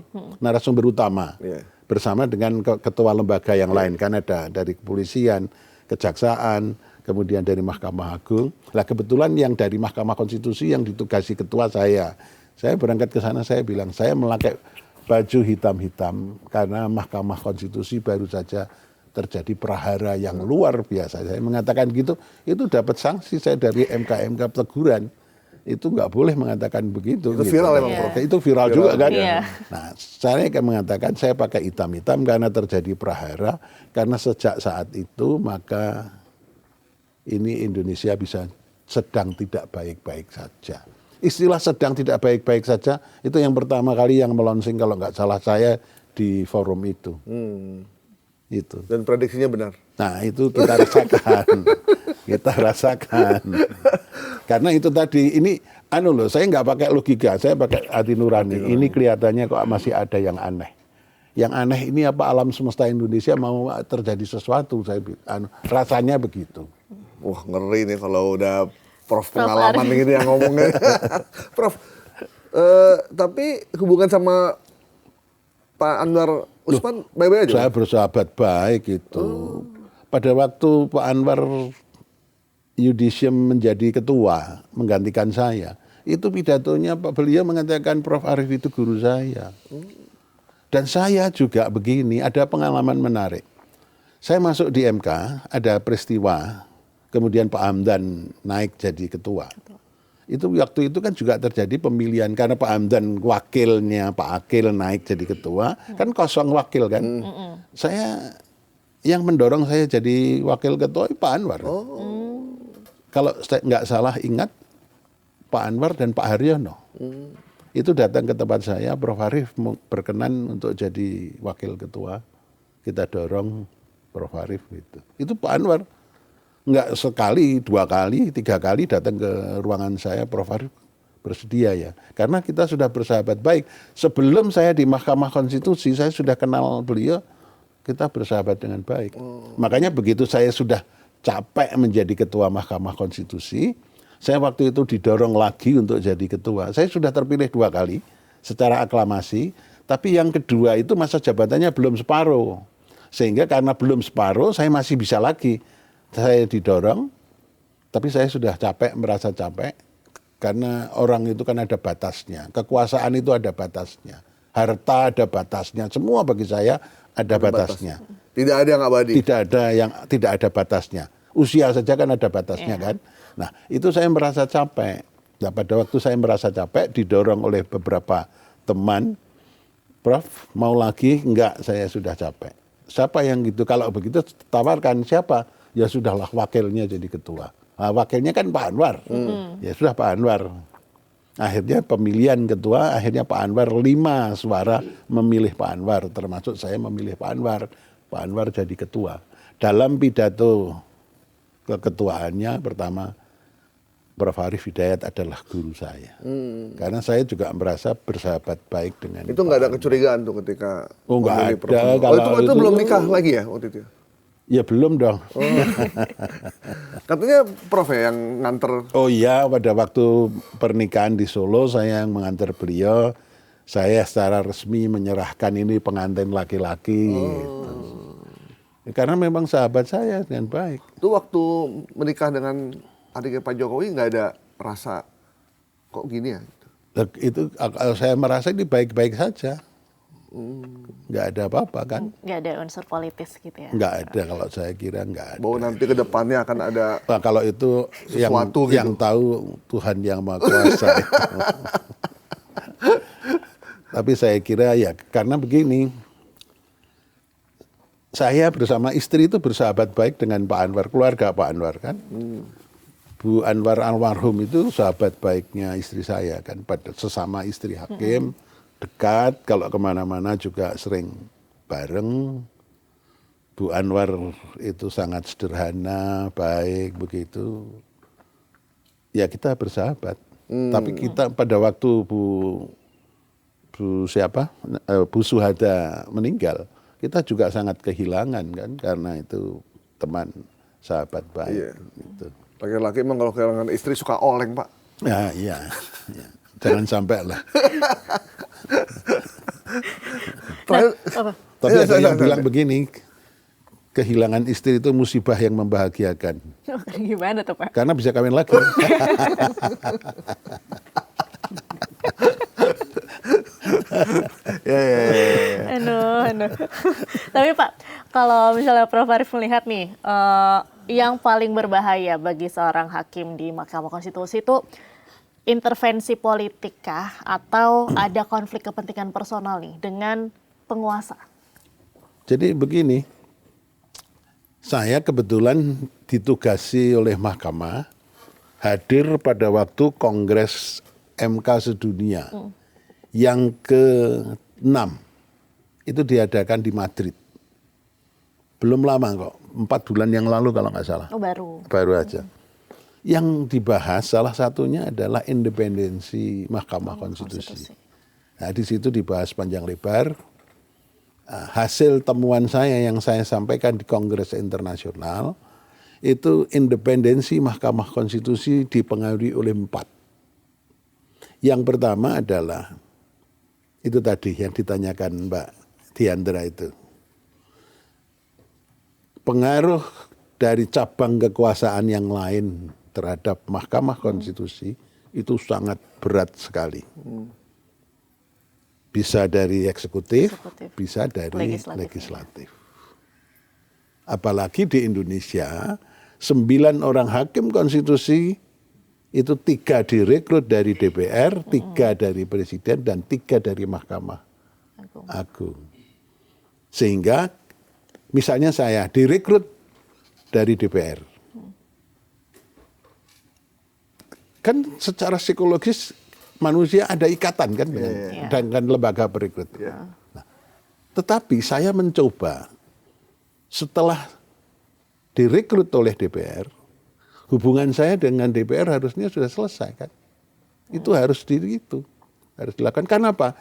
Speaker 1: utama. Bersama dengan ketua lembaga yang lain. Kan ada dari kepolisian, kejaksaan, kemudian dari Mahkamah Agung. Lah kebetulan yang dari Mahkamah Konstitusi yang ditugasi ketua saya. Saya berangkat ke sana, saya bilang, saya memakai baju hitam-hitam karena Mahkamah Konstitusi baru saja terjadi prahara yang luar biasa. Saya mengatakan gitu, itu dapat sanksi saya dari MK-MK teguran. Itu nggak boleh mengatakan begitu.
Speaker 2: Itu viral emang, Prof.
Speaker 1: Itu viral juga kan. Nah, saya akan mengatakan saya pakai hitam-hitam karena terjadi prahara, karena sejak saat itu maka ini Indonesia bisa sedang tidak baik-baik saja. Istilah sedang tidak baik-baik saja itu yang pertama kali yang melonsing kalau nggak salah saya di forum itu. Itu.
Speaker 2: Dan prediksinya benar.
Speaker 1: Nah, itu kita rasakan. Kita rasakan. Karena itu tadi, ini saya nggak pakai logika, saya pakai hati nurani. Ini kelihatannya kok masih ada yang aneh. Yang aneh ini apa, alam semesta Indonesia mau terjadi sesuatu, rasanya begitu.
Speaker 2: Wah, ngeri nih kalau udah Prof pengalaman gitu yang ngomongnya. Prof, tapi hubungan sama Pak Anwar Usman baik-baik aja?
Speaker 1: Saya bersahabat baik itu. Pada waktu Pak Anwar Yudisium menjadi ketua, menggantikan saya, itu pidatonya beliau mengatakan Prof. Arief itu guru saya. Dan saya juga begini, ada pengalaman menarik. Saya masuk di MK, ada peristiwa, kemudian Pak Hamdan naik jadi ketua. Itu waktu itu kan juga terjadi pemilihan, karena Pak Hamdan wakilnya Pak Akil naik jadi ketua, kan kosong wakil kan. Saya, yang mendorong saya jadi wakil ketua Pak Anwar. Kalau saya nggak salah ingat, Pak Anwar dan Pak Haryono. Itu datang ke tempat saya, Prof. Arief berkenan untuk jadi wakil ketua. Kita dorong Prof. Arief gitu. Itu Pak Anwar. Nggak sekali, 2 kali, 3 kali datang ke ruangan saya, Prof. Arief bersedia ya. Karena kita sudah bersahabat baik. Sebelum saya di Mahkamah Konstitusi, saya sudah kenal beliau, kita bersahabat dengan baik. Makanya begitu saya sudah capek menjadi ketua Mahkamah Konstitusi, saya waktu itu didorong lagi untuk jadi ketua. Saya sudah terpilih 2 kali secara aklamasi, tapi yang kedua itu masa jabatannya belum separuh. Sehingga karena belum separuh, saya masih bisa lagi. Saya didorong, tapi saya sudah capek, merasa capek. Karena orang itu kan ada batasnya. Kekuasaan itu ada batasnya. Harta ada batasnya. Semua bagi saya ada batasnya.
Speaker 2: Tidak ada yang abadi.
Speaker 1: Tidak ada yang tidak ada batasnya. Usia saja kan ada batasnya kan. Nah, itu saya merasa capek. Nah, pada waktu saya merasa capek, didorong oleh beberapa teman, Prof, mau lagi? Enggak, saya sudah capek. Siapa yang gitu? Kalau begitu tawarkan siapa? Ya sudahlah, wakilnya jadi ketua. Nah, wakilnya kan Pak Anwar. Ya sudah Pak Anwar. Akhirnya pemilihan ketua, akhirnya Pak Anwar 5 suara memilih Pak Anwar. Termasuk saya memilih Pak Anwar. Pak Anwar jadi ketua. Dalam pidato keketuaannya pertama, Prof. Arief Hidayat adalah guru saya. Karena saya juga merasa bersahabat baik dengan
Speaker 2: itu nggak ada kecurigaan tuh ketika
Speaker 1: nggak
Speaker 2: Prof.
Speaker 1: ada.
Speaker 2: Itu belum nikah lagi ya waktu itu?
Speaker 1: Ya belum dong.
Speaker 2: Katanya Prof ya yang nganter.
Speaker 1: Oh iya, pada waktu pernikahan di Solo saya yang mengantar beliau. Saya secara resmi menyerahkan ini pengantin laki-laki. Gitu. Ya, karena memang sahabat saya dengan baik.
Speaker 2: Itu waktu menikah dengan adiknya Pak Jokowi nggak ada rasa kok gini ya?
Speaker 1: Itu saya merasa ini baik-baik saja. Nggak ada apa-apa kan?
Speaker 3: Nggak ada unsur politis gitu ya?
Speaker 1: Nggak ada, kalau saya kira nggak ada.
Speaker 2: Bahwa nanti ke depannya akan ada.
Speaker 1: Nah, kalau itu
Speaker 2: sesuatu
Speaker 1: yang tahu Tuhan Yang Maha Kuasa. Tapi saya kira ya karena begini, saya bersama istri itu bersahabat baik dengan Pak Anwar, keluarga Pak Anwar kan. Bu Anwar almarhum itu sahabat baiknya istri saya kan, pada sesama istri hakim, dekat, kalau kemana-mana juga sering bareng. Bu Anwar itu sangat sederhana, baik begitu. Ya kita bersahabat. Tapi kita pada waktu Bu Suhada meninggal, kita juga sangat kehilangan kan, karena itu teman sahabat baik.
Speaker 2: Iya.
Speaker 1: Gitu.
Speaker 2: Laki-laki emang kalau kehilangan istri suka oleng, Pak.
Speaker 1: Ya, iya. Ya. Jangan sampai lah. Tapi ada yang bilang begini, kehilangan istri itu musibah yang membahagiakan.
Speaker 3: Gimana tuh Pak?
Speaker 1: Karena bisa kawin lagi.
Speaker 3: Aduh. Tapi Pak, kalau misalnya Prof. Arief melihat nih, yang paling berbahaya bagi seorang hakim di Mahkamah Konstitusi itu intervensi politik kah atau ada konflik kepentingan personal nih dengan penguasa?
Speaker 1: Jadi begini, saya kebetulan ditugasi oleh Mahkamah hadir pada waktu Kongres MK sedunia yang ke-6 itu diadakan di Madrid. Belum lama kok, 4 bulan yang lalu kalau nggak salah.
Speaker 3: Oh baru.
Speaker 1: Baru aja. Yang dibahas salah satunya adalah independensi Mahkamah Konstitusi. Nah di situ dibahas panjang lebar. Hasil temuan saya yang saya sampaikan di Kongres Internasional itu independensi Mahkamah Konstitusi dipengaruhi oleh 4. Yang pertama adalah itu tadi yang ditanyakan Mbak di antara itu. Pengaruh dari cabang kekuasaan yang lain terhadap Mahkamah Konstitusi itu sangat berat sekali. Bisa dari eksekutif, bisa dari legislatif. Apalagi di Indonesia, 9 orang hakim konstitusi itu 3 direkrut dari DPR, 3 dari Presiden, dan 3 dari Mahkamah Agung. Sehingga misalnya saya direkrut dari DPR. Kan secara psikologis manusia ada ikatan kan dengan lembaga perekrut. Nah, tetapi saya mencoba setelah direkrut oleh DPR, hubungan saya dengan DPR harusnya sudah selesai kan. Itu harus harus dilakukan. Karena apa?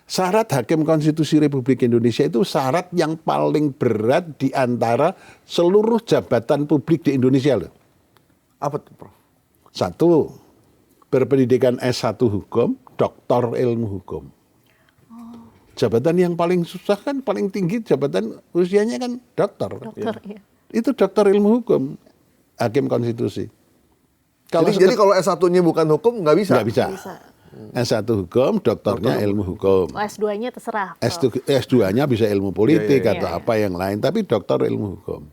Speaker 1: Syarat Hakim Konstitusi Republik Indonesia itu syarat yang paling berat di antara seluruh jabatan publik di Indonesia loh.
Speaker 2: Apa tuh, Prof?
Speaker 1: 1, berpendidikan S1 hukum, doktor ilmu hukum. Jabatan yang paling susah kan, paling tinggi jabatan usianya kan doktor.
Speaker 3: Iya.
Speaker 1: Itu doktor ilmu hukum, Hakim Konstitusi.
Speaker 2: Jadi kalau S1-nya bukan hukum, nggak bisa?
Speaker 1: Nggak bisa. S1 hukum, doktornya ilmu hukum.
Speaker 3: S2-nya terserah.
Speaker 1: S2-nya bisa ilmu politik atau apa yang lain, tapi doktor ilmu hukum.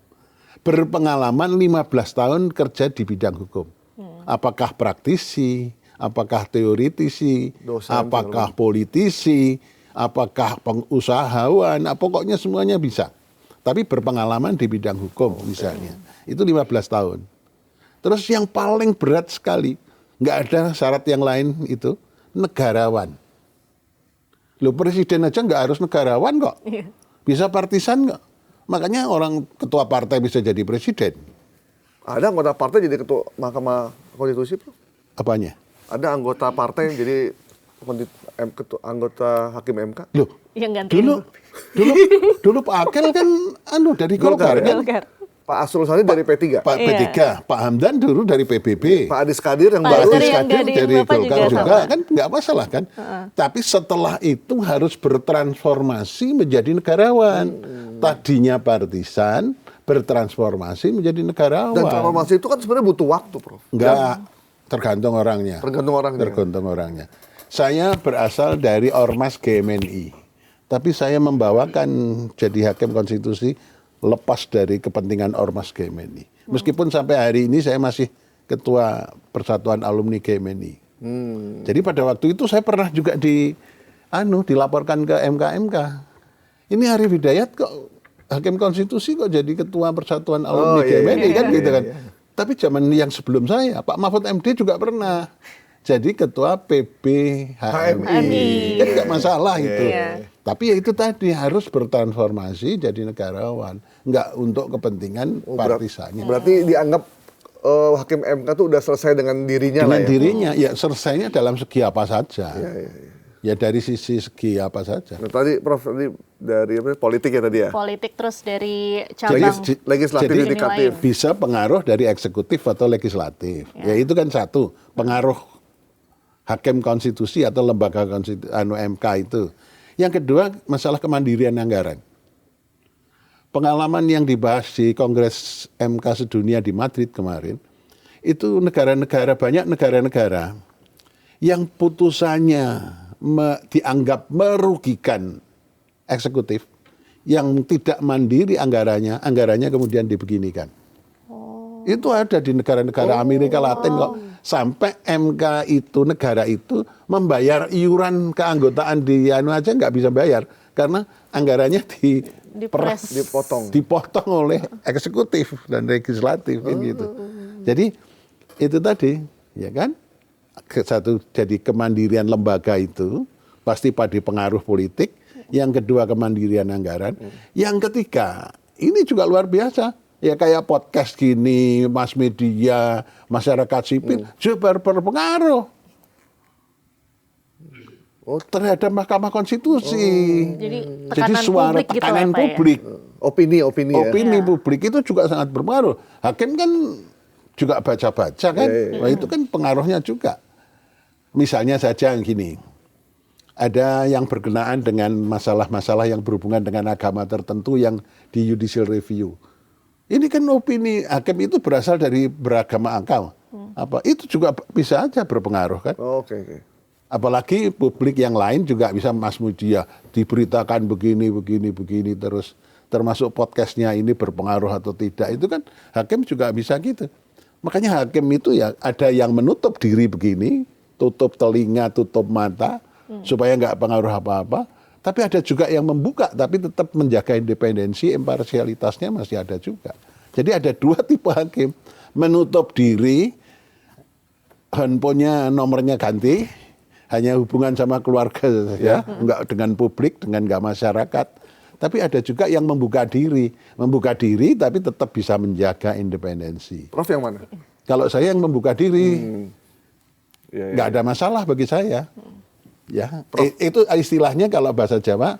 Speaker 1: Berpengalaman 15 tahun kerja di bidang hukum. Apakah praktisi, apakah teoritisi, apakah politisi, apakah pengusahawan, pokoknya semuanya bisa. Tapi berpengalaman di bidang hukum misalnya. Itu 15 tahun. Terus yang paling berat sekali, nggak ada syarat yang lain itu, negarawan. Loh, presiden aja nggak harus negarawan kok. Bisa partisan kok. Makanya orang ketua partai bisa jadi presiden.
Speaker 2: Ada anggota partai jadi ketua Mahkamah Konstitusi, Prof?
Speaker 1: Apanya?
Speaker 2: Ada anggota partai yang jadi anggota Hakim MK?
Speaker 1: Loh,
Speaker 3: yang gantiin.
Speaker 1: dulu Pak Akel kan dari Golkar kan?
Speaker 2: Pak Asrul Sani dari P3.
Speaker 1: Pak P3, Pak Hamdan dulu dari PBB.
Speaker 2: Pak Adis Kadir yang
Speaker 3: Pak
Speaker 2: baru.
Speaker 3: Adis Kadir
Speaker 1: dari Golkar juga kan nggak masalah kan. Tapi setelah itu harus bertransformasi menjadi negarawan. Tadinya partisan, bertransformasi menjadi negarawan.
Speaker 2: Dan transformasi itu kan sebenarnya butuh waktu, Prof.
Speaker 1: Enggak, tergantung orangnya. Tergantung orangnya. Saya berasal dari Ormas GMNI. Tapi saya membawakan jadi hakim konstitusi lepas dari kepentingan Ormas GMNI. Meskipun sampai hari ini saya masih ketua Persatuan Alumni GMNI. Jadi pada waktu itu saya pernah juga dilaporkan ke MK. Ini Arief Hidayat kok hakim konstitusi kok jadi ketua Persatuan Alumni GMNI kan gitu kan. Tapi zaman yang sebelum saya, Pak Mahfud MD juga pernah jadi ketua PBHMI. Kan nggak masalah itu. Tapi ya itu tadi harus bertransformasi jadi negarawan, nggak untuk kepentingan partisannya.
Speaker 2: Berarti dianggap Hakim MK itu udah selesai dengan dirinya
Speaker 1: dengan
Speaker 2: lah ya?
Speaker 1: dirinya, ya selesainya dalam segi apa saja. Ya dari sisi segi apa saja.
Speaker 2: Nah, tadi Prof, dari politik ya tadi ya?
Speaker 3: Politik, terus dari cabang
Speaker 2: legislatif,
Speaker 1: jadi
Speaker 2: yudikatif.
Speaker 1: bisa pengaruh dari eksekutif atau legislatif. Ya itu kan satu, pengaruh hakim konstitusi atau lembaga konstitusi MK itu. Yang kedua, masalah kemandirian anggaran. Pengalaman yang dibahas di Kongres MK Sedunia di Madrid kemarin, itu banyak negara-negara yang putusannya dianggap merugikan eksekutif, yang tidak mandiri anggarannya kemudian dibeginikan. Itu ada di negara-negara Amerika Latin kok. Sampai MK itu, negara itu membayar iuran keanggotaan di aja nggak bisa bayar. Karena anggarannya dipotong oleh eksekutif dan legislatif gitu. Jadi itu tadi, ya kan? Satu, jadi kemandirian lembaga itu pasti pada pengaruh politik. Yang kedua, kemandirian anggaran. Yang ketiga, ini juga luar biasa. Ya kayak podcast gini, mass media, masyarakat sipil juga berpengaruh terhadap Mahkamah Konstitusi.
Speaker 3: Jadi
Speaker 1: suara
Speaker 3: publik
Speaker 1: tekanan
Speaker 3: gitu ya,
Speaker 1: publik,
Speaker 2: opini
Speaker 1: publik itu juga sangat berpengaruh. Hakim kan juga baca-baca kan, Wah, itu kan pengaruhnya juga. Misalnya saja gini, ada yang berkenaan dengan masalah-masalah yang berhubungan dengan agama tertentu yang di judicial review. Ini kan opini hakim itu berasal dari beragama akal. Apa itu juga bisa aja berpengaruh kan?
Speaker 2: Oke.
Speaker 1: Apalagi publik yang lain juga bisa Mas Mudia diberitakan begini terus termasuk podcastnya ini berpengaruh atau tidak, itu kan hakim juga bisa gitu. Makanya hakim itu ya ada yang menutup diri begini, tutup telinga, tutup mata supaya nggak pengaruh apa-apa. Tapi ada juga yang membuka tapi tetap menjaga independensi, imparsialitasnya masih ada juga. Jadi ada dua tipe hakim, menutup diri, handphonenya nomornya ganti, hanya hubungan sama keluarga ya, enggak dengan publik, dengan enggak masyarakat. Tapi ada juga yang membuka diri tapi tetap bisa menjaga independensi.
Speaker 2: Prof yang mana?
Speaker 1: Kalau saya yang membuka diri, nggak ada masalah bagi saya. Ya, itu istilahnya kalau bahasa Jawa,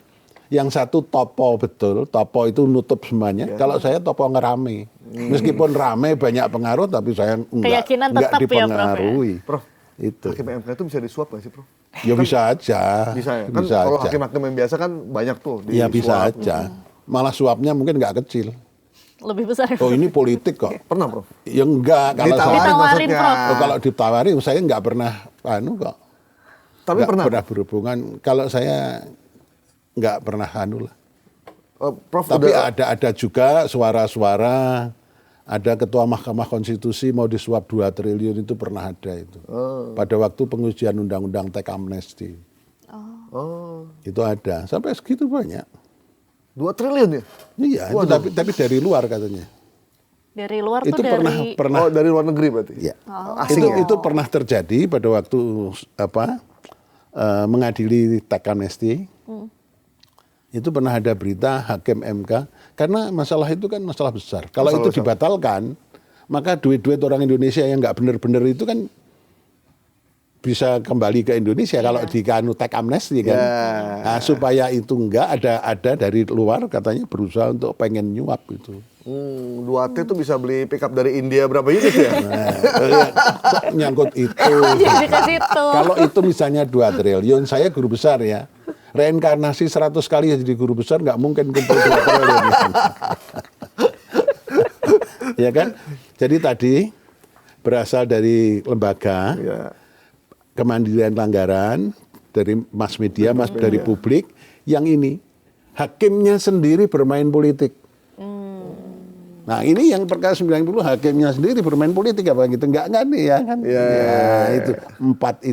Speaker 1: yang satu topo betul, topo itu nutup semuanya. Kalau saya topo ngerame, meskipun rame banyak pengaruh, tapi saya enggak dipengaruhi.
Speaker 2: Prof,
Speaker 1: itu.
Speaker 2: hakim MK itu bisa disuap nggak sih, Prof?
Speaker 1: Ya bisa aja.
Speaker 2: Bisa ya? Kan
Speaker 1: bisa
Speaker 2: kalau
Speaker 1: aja.
Speaker 2: hakim-hakim yang biasa kan banyak tuh.
Speaker 1: Ya bisa
Speaker 2: disuap.
Speaker 1: aja. Malah suapnya mungkin nggak kecil.
Speaker 3: Lebih besar.
Speaker 1: Oh ini politik kok.
Speaker 2: Pernah, Prof?
Speaker 1: Ya enggak. Kalau
Speaker 2: Ditawarin maksudnya.
Speaker 3: Prof.
Speaker 1: kalau ditawari saya nggak pernah kok.
Speaker 2: Tapi
Speaker 1: Nggak
Speaker 2: pernah
Speaker 1: berhubungan. Kalau saya nggak pernah lah.
Speaker 2: Prof
Speaker 1: Tapi
Speaker 2: udah,
Speaker 1: ada juga suara-suara, ada ketua Mahkamah Konstitusi mau disuap 2 triliun itu pernah ada itu. Pada waktu pengujian undang-undang teks amnesti. Itu ada, sampai segitu banyak.
Speaker 2: 2 triliun ya?
Speaker 1: Iya, itu tapi dari luar katanya.
Speaker 3: Dari luar
Speaker 1: Itu
Speaker 3: tuh dari
Speaker 1: pernah.
Speaker 2: Oh, dari luar negeri berarti?
Speaker 1: Iya.
Speaker 2: Asing ya?
Speaker 1: Itu pernah terjadi pada waktu mengadili teks amnesti. Itu pernah ada berita hakim MK, karena masalah itu kan masalah besar. Kalau itu dibatalkan, maka duit-duit orang Indonesia yang nggak benar-benar itu kan bisa kembali ke Indonesia kalau di teks amnesti kan. Nah, supaya itu enggak ada dari luar katanya berusaha untuk pengen nyuap itu.
Speaker 2: 2T tuh bisa beli pickup dari India berapa unit ya?
Speaker 1: Nyangkut itu.
Speaker 3: jadi ke situ.
Speaker 1: Kalau itu misalnya 2 triliun, saya guru besar ya. Reinkarnasi 100 kali jadi guru besar nggak mungkin kumpul 2 triliun. Ya kan? Jadi tadi berasal dari lembaga kemandirian anggaran dari mass media, dari publik. Yang ini hakimnya sendiri bermain politik. Nah ini yang perkara 90 hakimnya sendiri bermain politik apa gitu, enggak nih ya kan? Itu 4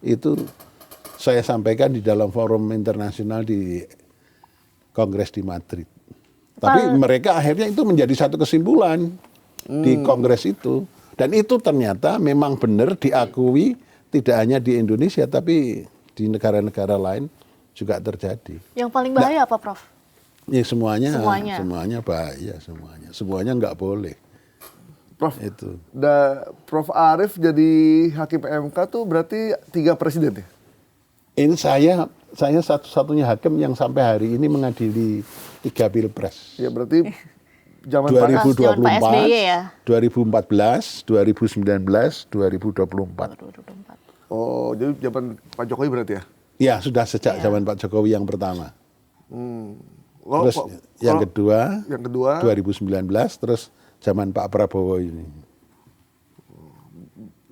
Speaker 1: itu saya sampaikan di dalam forum internasional di Kongres di Madrid. Tapi mereka akhirnya itu menjadi satu kesimpulan di Kongres itu, dan itu ternyata memang benar diakui tidak hanya di Indonesia tapi di negara-negara lain juga terjadi.
Speaker 3: Yang paling bahaya apa, Prof?
Speaker 1: Ya semuanya bahaya semuanya nggak boleh.
Speaker 2: Prof,
Speaker 1: itu.
Speaker 2: Prof Arief jadi hakim MK tuh berarti 3 presiden ya?
Speaker 1: Ini saya satu-satunya hakim yang sampai hari ini mengadili 3 pilpres.
Speaker 2: Ya berarti zaman
Speaker 1: 2024,
Speaker 3: Pak SBY ya?
Speaker 1: 2014, 2019, 2024.
Speaker 2: Oh, jadi zaman Pak Jokowi berarti ya?
Speaker 1: Ya sudah sejak zaman Pak Jokowi yang pertama. Terus yang kedua 2019, terus zaman Pak Prabowo ini.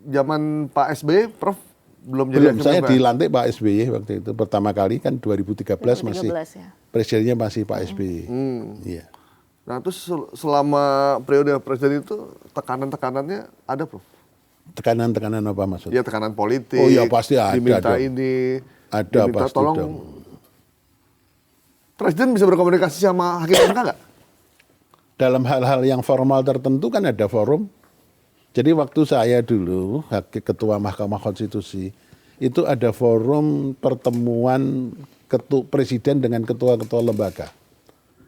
Speaker 2: Zaman Pak SBY, Prof belum jadi hakim
Speaker 1: Saya
Speaker 2: MK?
Speaker 1: dilantik Pak SBY waktu itu pertama kali kan 2013 masih
Speaker 3: ya.
Speaker 1: presidennya masih Pak SBY. Iya.
Speaker 2: Nah terus selama periode presiden itu tekanan-tekanannya ada, Prof?
Speaker 1: Tekanan-tekanan apa maksudnya?
Speaker 2: Ya tekanan politik.
Speaker 1: Oh ya pasti ada.
Speaker 2: Diminta
Speaker 1: dong.
Speaker 2: ini.
Speaker 1: Ada
Speaker 2: diminta
Speaker 1: pasti
Speaker 2: tolong.
Speaker 1: dong.
Speaker 2: Presiden bisa berkomunikasi sama hakim MK nggak?
Speaker 1: Dalam hal-hal yang formal tertentu kan ada forum. Jadi waktu saya dulu ketua Mahkamah Konstitusi itu ada forum pertemuan presiden dengan ketua-ketua lembaga.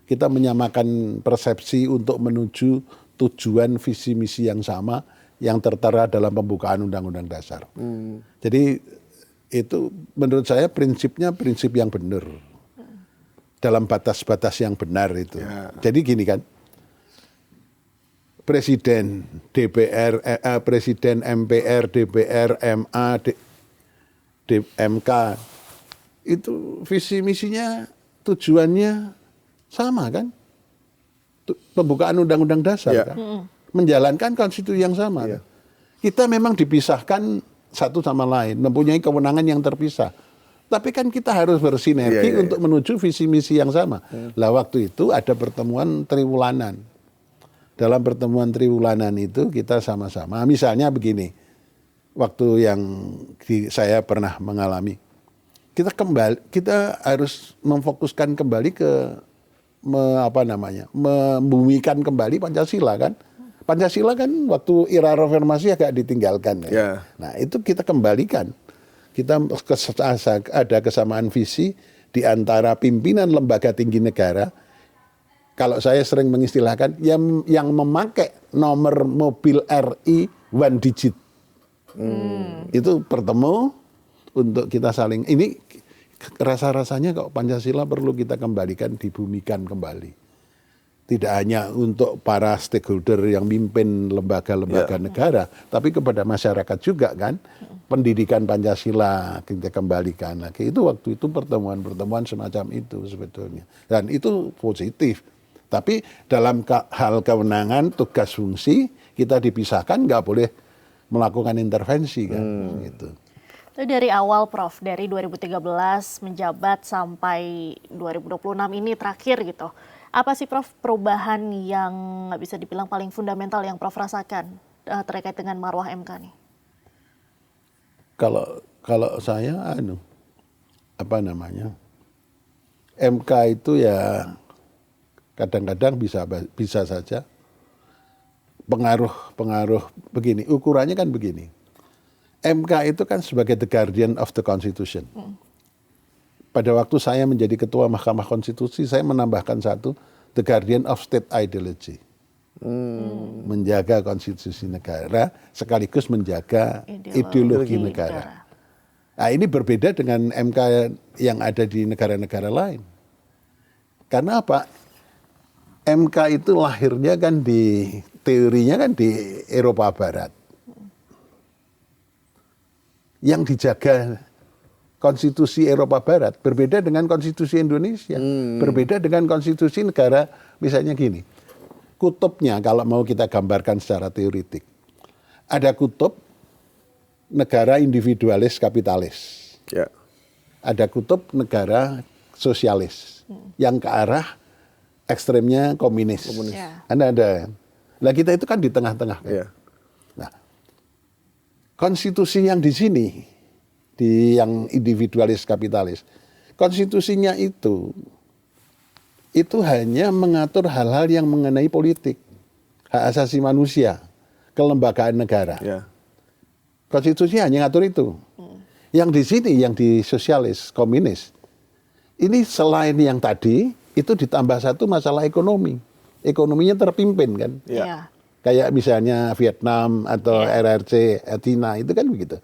Speaker 1: Kita menyamakan persepsi untuk menuju tujuan visi misi yang sama yang tertera dalam pembukaan Undang-Undang Dasar. Jadi itu menurut saya prinsipnya prinsip yang benar. Dalam batas-batas yang benar itu. Jadi gini kan. Presiden DPR, Presiden MPR, DPR, MA, MK itu visi misinya tujuannya sama kan? Pembukaan Undang-Undang Dasar kan? Menjalankan konstitusi yang sama. Kan? Kita memang dipisahkan satu sama lain, mempunyai kewenangan yang terpisah. Tapi kan kita harus bersinergi untuk menuju visi misi yang sama. Lah waktu itu ada pertemuan triwulanan. Dalam pertemuan triwulanan itu kita sama-sama, misalnya begini, waktu yang saya pernah mengalami, kita harus memfokuskan kembali ke membumikan kembali Pancasila kan. Pancasila kan waktu era reformasi agak ditinggalkan ya. Nah itu kita kembalikan. Kita ada kesamaan visi di antara pimpinan lembaga tinggi negara. Kalau saya sering mengistilahkan yang memakai nomor mobil RI one digit. Itu bertemu untuk kita saling, ini rasa-rasanya kok Pancasila perlu kita kembalikan, dibumikan kembali. Tidak hanya untuk para stakeholder yang mimpin lembaga-lembaga negara, tapi kepada masyarakat juga kan. Pendidikan Pancasila kita kembalikan lagi. Itu waktu itu pertemuan-pertemuan semacam itu sebetulnya. Dan itu positif. Tapi dalam hal kewenangan, tugas fungsi, kita dipisahkan, nggak boleh melakukan intervensi kan. Gitu.
Speaker 3: Itu dari awal Prof, dari 2013 menjabat sampai 2026 ini terakhir gitu. Apa sih Prof perubahan yang bisa dibilang paling fundamental yang Prof rasakan terkait dengan marwah MK nih?
Speaker 1: Kalau saya MK itu ya kadang-kadang bisa saja pengaruh begini, ukurannya kan begini. MK itu kan sebagai the guardian of the Constitution. Pada waktu saya menjadi ketua Mahkamah Konstitusi, saya menambahkan satu, the guardian of state ideology. Menjaga konstitusi negara sekaligus menjaga ideologi negara. Nah, ini berbeda dengan MK yang ada di negara-negara lain. Karena apa? MK itu lahirnya kan teorinya kan di Eropa Barat. Yang dijaga konstitusi Eropa Barat berbeda dengan konstitusi Indonesia, berbeda dengan konstitusi negara, misalnya gini. Kutubnya kalau mau kita gambarkan secara teoritik. Ada kutub negara individualis kapitalis. Ada kutub negara sosialis yang ke arah ekstremnya komunis. Ada. Lah kita itu kan di tengah-tengah kan. Nah, konstitusi yang di sini, di yang individualis kapitalis, konstitusinya itu hanya mengatur hal-hal yang mengenai politik, hak asasi manusia, kelembagaan negara. Konstitusi hanya ngatur itu. Yang di sini, yang di sosialis, komunis, ini selain yang tadi, itu ditambah satu masalah ekonomi. Ekonominya terpimpin kan. Kayak misalnya Vietnam atau RRC, China, itu kan begitu.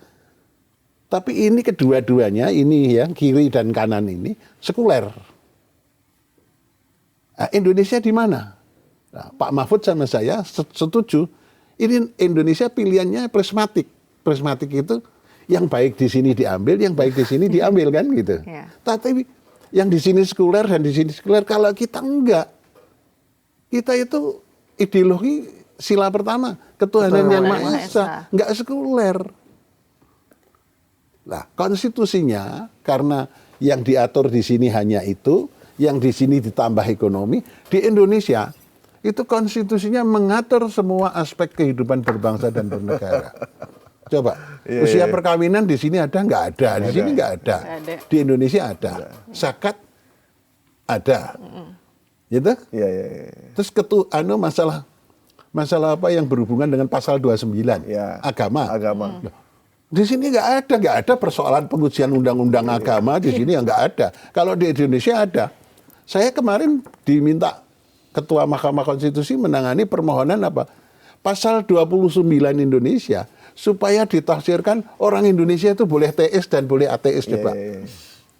Speaker 1: Tapi ini kedua-duanya, ini ya, kiri dan kanan ini, sekuler. Nah, Indonesia di mana? Nah, Pak Mahfud sama saya setuju. Ini Indonesia pilihannya prismatik. Prismatik itu yang baik di sini diambil, yang baik di sini diambil kan gitu. Tapi yang di sini sekuler dan di sini sekuler, kalau kita enggak, kita itu ideologi sila pertama, ketuhanan yang Maha Esa, enggak sekuler. Nah, konstitusinya karena yang diatur di sini hanya itu, yang di sini ditambah ekonomi, di Indonesia itu konstitusinya mengatur semua aspek kehidupan berbangsa dan bernegara. Coba, usia perkawinan di sini ada nggak ada? Di sini nggak ada. Di Indonesia ada. Zakat ada. Gitu? Terus masalah apa yang berhubungan dengan pasal 29? Agama. Di sini nggak ada persoalan pengujian undang-undang agama di sini yang nggak ada. Kalau di Indonesia ada. Saya kemarin diminta Ketua Mahkamah Konstitusi menangani permohonan apa? Pasal 29 Indonesia supaya ditafsirkan orang Indonesia itu boleh teis dan boleh ateis, coba.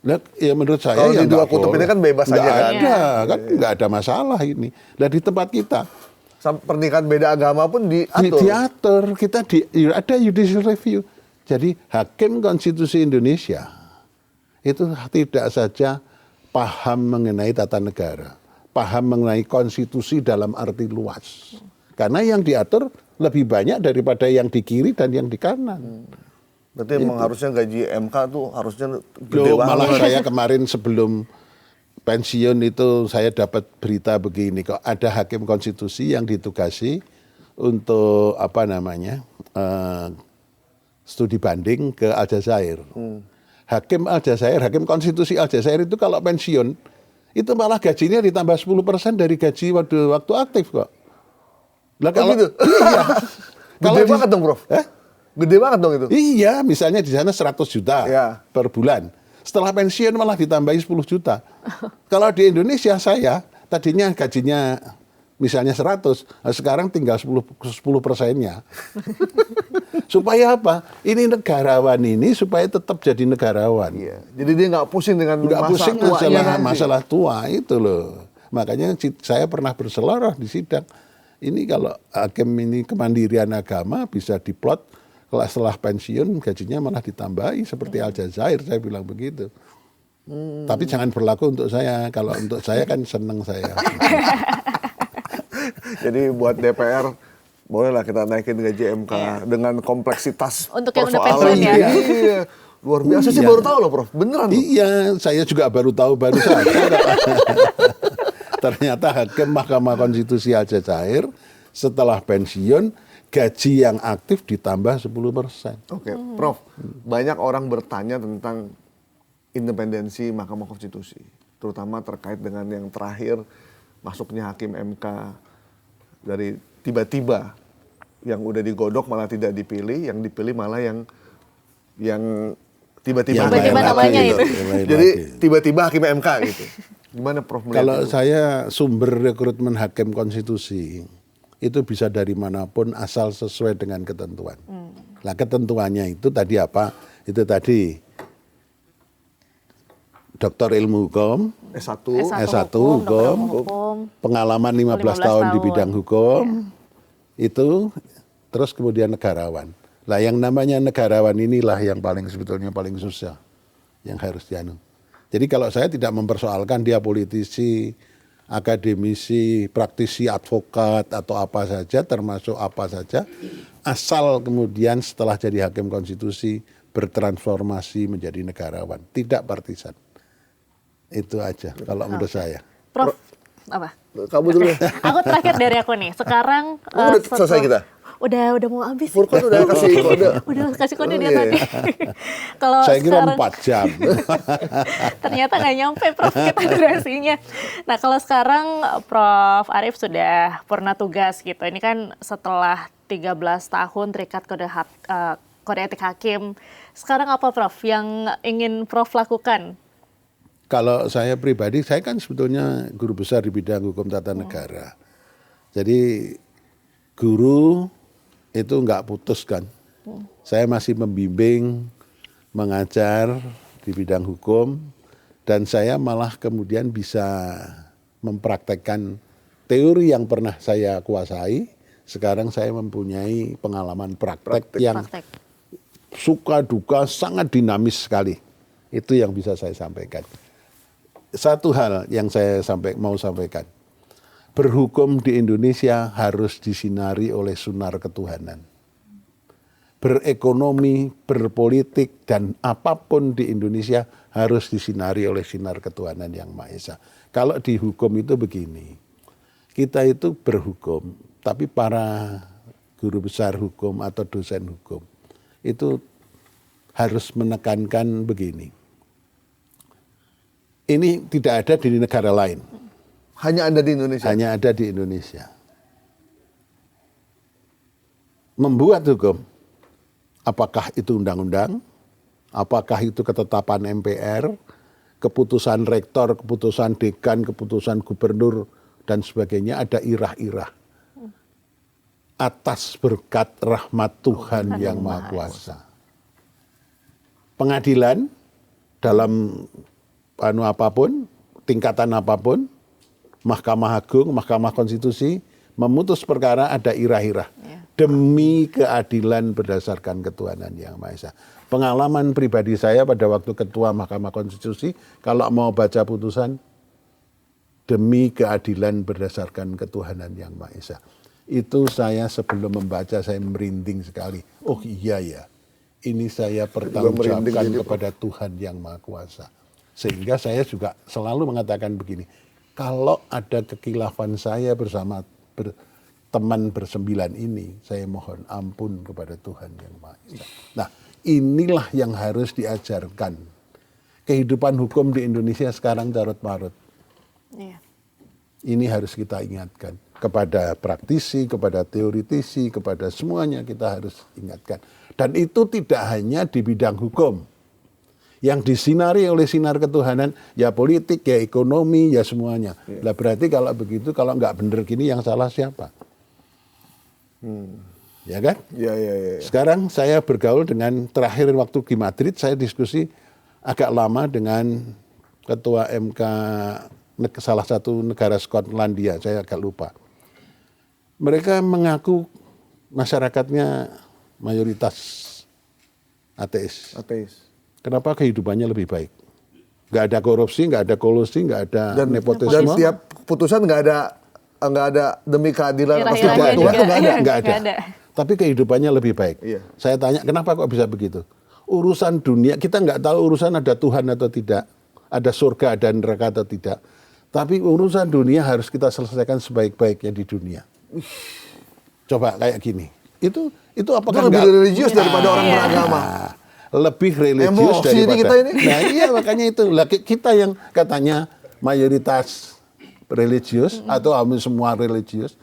Speaker 1: Nah, ya menurut saya
Speaker 2: kalau di dua kutub ini kan bebas aja kan.
Speaker 1: Nggak ada masalah ini. Nah di tempat kita
Speaker 2: pernikahan beda agama pun diatur.
Speaker 1: Diatur, ada judicial review. Jadi Hakim Konstitusi Indonesia itu tidak saja paham mengenai tata negara, paham mengenai konstitusi dalam arti luas. Karena yang diatur lebih banyak daripada yang di kiri dan yang di kanan.
Speaker 2: Berarti emang harusnya gaji MK tuh harusnya gede
Speaker 1: Loh,
Speaker 2: banget.
Speaker 1: malah saya kemarin sebelum pensiun itu saya dapat berita begini kok, ada hakim konstitusi yang ditugasi untuk studi banding ke Aljazair. Hakim Aljazair, hakim konstitusi Aljazair itu kalau pensiun itu malah gajinya ditambah 10% dari gaji waktu aktif kok. Lah kalau
Speaker 2: gitu?
Speaker 1: iya.
Speaker 2: Gede banget dong, Prof. Gede banget dong itu.
Speaker 1: Iya, misalnya di sana 100 juta
Speaker 2: Ya.
Speaker 1: per bulan. Setelah pensiun malah ditambahi 10 juta. Kalau di Indonesia saya tadinya gajinya misalnya 100, sekarang tinggal 10%-nya. Supaya apa? Ini negarawan ini supaya tetap jadi negarawan.
Speaker 2: Iya. Jadi dia nggak pusing dengan
Speaker 1: Nggak
Speaker 2: masa
Speaker 1: pusing
Speaker 2: tuanya nanti.
Speaker 1: masalah tua itu loh. Makanya saya pernah berseloroh di sidang. Ini kalau hakim ini kemandirian agama bisa diplot, kalau setelah pensiun gajinya malah ditambahi seperti Aljazair, saya bilang begitu. Tapi jangan berlaku untuk saya. Kalau untuk saya kan seneng saya.
Speaker 2: Jadi buat DPR bolehlah kita naikin gaji MK dengan kompleksitas
Speaker 3: Untuk yang udah
Speaker 2: persoalan.
Speaker 3: pensiun ya.
Speaker 2: Iya. Luar biasa sih, baru tahu loh, Prof. Beneran loh.
Speaker 1: Iya, saya juga baru tahu baru saja. Ternyata hakim Mahkamah Konstitusi Aljazair setelah pensiun gaji yang aktif ditambah 10%.
Speaker 2: Oke, Prof. Banyak orang bertanya tentang independensi Mahkamah Konstitusi, terutama terkait dengan yang terakhir masuknya hakim MK dari tiba-tiba yang udah digodok malah tidak dipilih, yang dipilih malah yang tiba-tiba
Speaker 3: Tiba-tiba namanya itu.
Speaker 2: Jadi tiba-tiba hakim MK gitu. Gimana Prof melihat
Speaker 1: Kalau
Speaker 2: itu?
Speaker 1: saya sumber rekrutmen hakim konstitusi itu bisa dari manapun asal sesuai dengan ketentuan. Nah ketentuannya itu tadi apa? Itu tadi doktor ilmu hukum,
Speaker 2: S1,
Speaker 1: S1
Speaker 3: hukum, dokter
Speaker 1: hukum,
Speaker 3: hukum.
Speaker 1: pengalaman 15 tahun
Speaker 3: 15
Speaker 1: di
Speaker 3: tahun.
Speaker 1: bidang hukum, itu terus kemudian negarawan. Lah yang namanya negarawan inilah yang sebetulnya paling susah, yang harus dianu. Jadi kalau saya tidak mempersoalkan dia politisi, akademisi, praktisi, advokat atau apa saja, termasuk apa saja, asal kemudian setelah jadi hakim konstitusi bertransformasi menjadi negarawan, tidak partisan. Itu aja kalau menurut saya.
Speaker 3: Prof, apa?
Speaker 2: kamu dulu.
Speaker 3: Aku terakhir dari aku nih. Sekarang
Speaker 2: Udah selesai kita?
Speaker 3: Udah mau habis.
Speaker 2: Furqan udah kasih kode.
Speaker 3: Udah kasih kode dia
Speaker 2: iya.
Speaker 3: tadi. Kalau
Speaker 1: Saya kira
Speaker 3: sekarang
Speaker 1: 4 jam.
Speaker 3: ternyata nggak nyampe Prof kita durasinya. Nah kalau sekarang Prof Arief sudah purna tugas gitu. Ini kan setelah 13 tahun terikat kode etik hakim. Sekarang apa Prof yang ingin Prof lakukan?
Speaker 1: Kalau saya pribadi, saya kan sebetulnya guru besar di bidang hukum tata negara. Jadi guru itu nggak putus kan. Saya masih membimbing, mengajar di bidang hukum, dan saya malah kemudian bisa mempraktekkan teori yang pernah saya kuasai. Sekarang saya mempunyai pengalaman praktek yang suka duka sangat dinamis sekali. Itu yang bisa saya sampaikan. Satu hal yang saya mau sampaikan. Berhukum di Indonesia harus disinari oleh sunar ketuhanan. Berekonomi, berpolitik, dan apapun di Indonesia harus disinari oleh sinar ketuhanan yang Maha Esa. Kalau di hukum itu begini, kita itu berhukum, tapi para guru besar hukum atau dosen hukum itu harus menekankan begini. Ini tidak ada di negara lain.
Speaker 2: Hanya ada di Indonesia?
Speaker 1: Hanya ada di Indonesia. Membuat hukum, apakah itu undang-undang, apakah itu ketetapan MPR, keputusan rektor, keputusan dekan, keputusan gubernur, dan sebagainya, ada irah-irah. Atas berkat rahmat Tuhan yang Maha Kuasa. Pengadilan dalam apapun, tingkatan apapun, Mahkamah Agung, Mahkamah Konstitusi, memutus perkara ada irah-irah. Demi keadilan berdasarkan ketuhanan yang Maha Esa. Pengalaman pribadi saya pada waktu ketua Mahkamah Konstitusi, kalau mau baca putusan, demi keadilan berdasarkan ketuhanan yang Maha Esa. Itu saya sebelum membaca saya merinding sekali. Oh iya ya, ini saya pertanggungjawabkan kepada Tuhan yang Maha Kuasa. Sehingga saya juga selalu mengatakan begini, kalau ada kekilafan saya bersama teman bersembilan ini, saya mohon ampun kepada Tuhan yang Maha Esa. Nah, inilah yang harus diajarkan. Kehidupan hukum di Indonesia sekarang carut-marut.
Speaker 3: Iya.
Speaker 1: Ini harus kita ingatkan. Kepada praktisi, kepada teoritisi, kepada semuanya kita harus ingatkan. Dan itu tidak hanya di bidang hukum. Yang disinari oleh sinar ketuhanan, ya politik, ya ekonomi, ya semuanya. Lah berarti kalau begitu, kalau nggak benar gini yang salah siapa? Ya kan?
Speaker 2: Ya.
Speaker 1: Sekarang saya bergaul dengan, terakhir waktu di Madrid, saya diskusi agak lama dengan ketua MK salah satu negara Skotlandia, saya agak lupa. Mereka mengaku masyarakatnya mayoritas ateis. Kenapa kehidupannya lebih baik? Nggak ada korupsi, nggak ada kolusi, nggak ada nepotisme.
Speaker 2: Dan setiap putusan nggak ada demi keadilan atas nama
Speaker 3: Irah-irahnya
Speaker 2: Tuhan,
Speaker 3: juga.
Speaker 2: nggak ada.
Speaker 3: Nggak ada.
Speaker 1: Tapi kehidupannya lebih baik.
Speaker 2: Iya.
Speaker 1: Saya tanya, kenapa kok bisa begitu? Urusan dunia, kita nggak tahu urusan ada Tuhan atau tidak. Ada surga, ada neraka atau tidak. Tapi urusan dunia harus kita selesaikan sebaik-baiknya di dunia. Coba kayak gini. Itu apakah
Speaker 2: Itu lebih
Speaker 1: nggak-
Speaker 2: religius daripada orang beragama.
Speaker 1: Lebih religius
Speaker 2: Emosi
Speaker 1: daripada.
Speaker 2: ini kita ini.
Speaker 1: Nah iya makanya itu. Lah, kita yang katanya mayoritas religius atau hampir semua religius,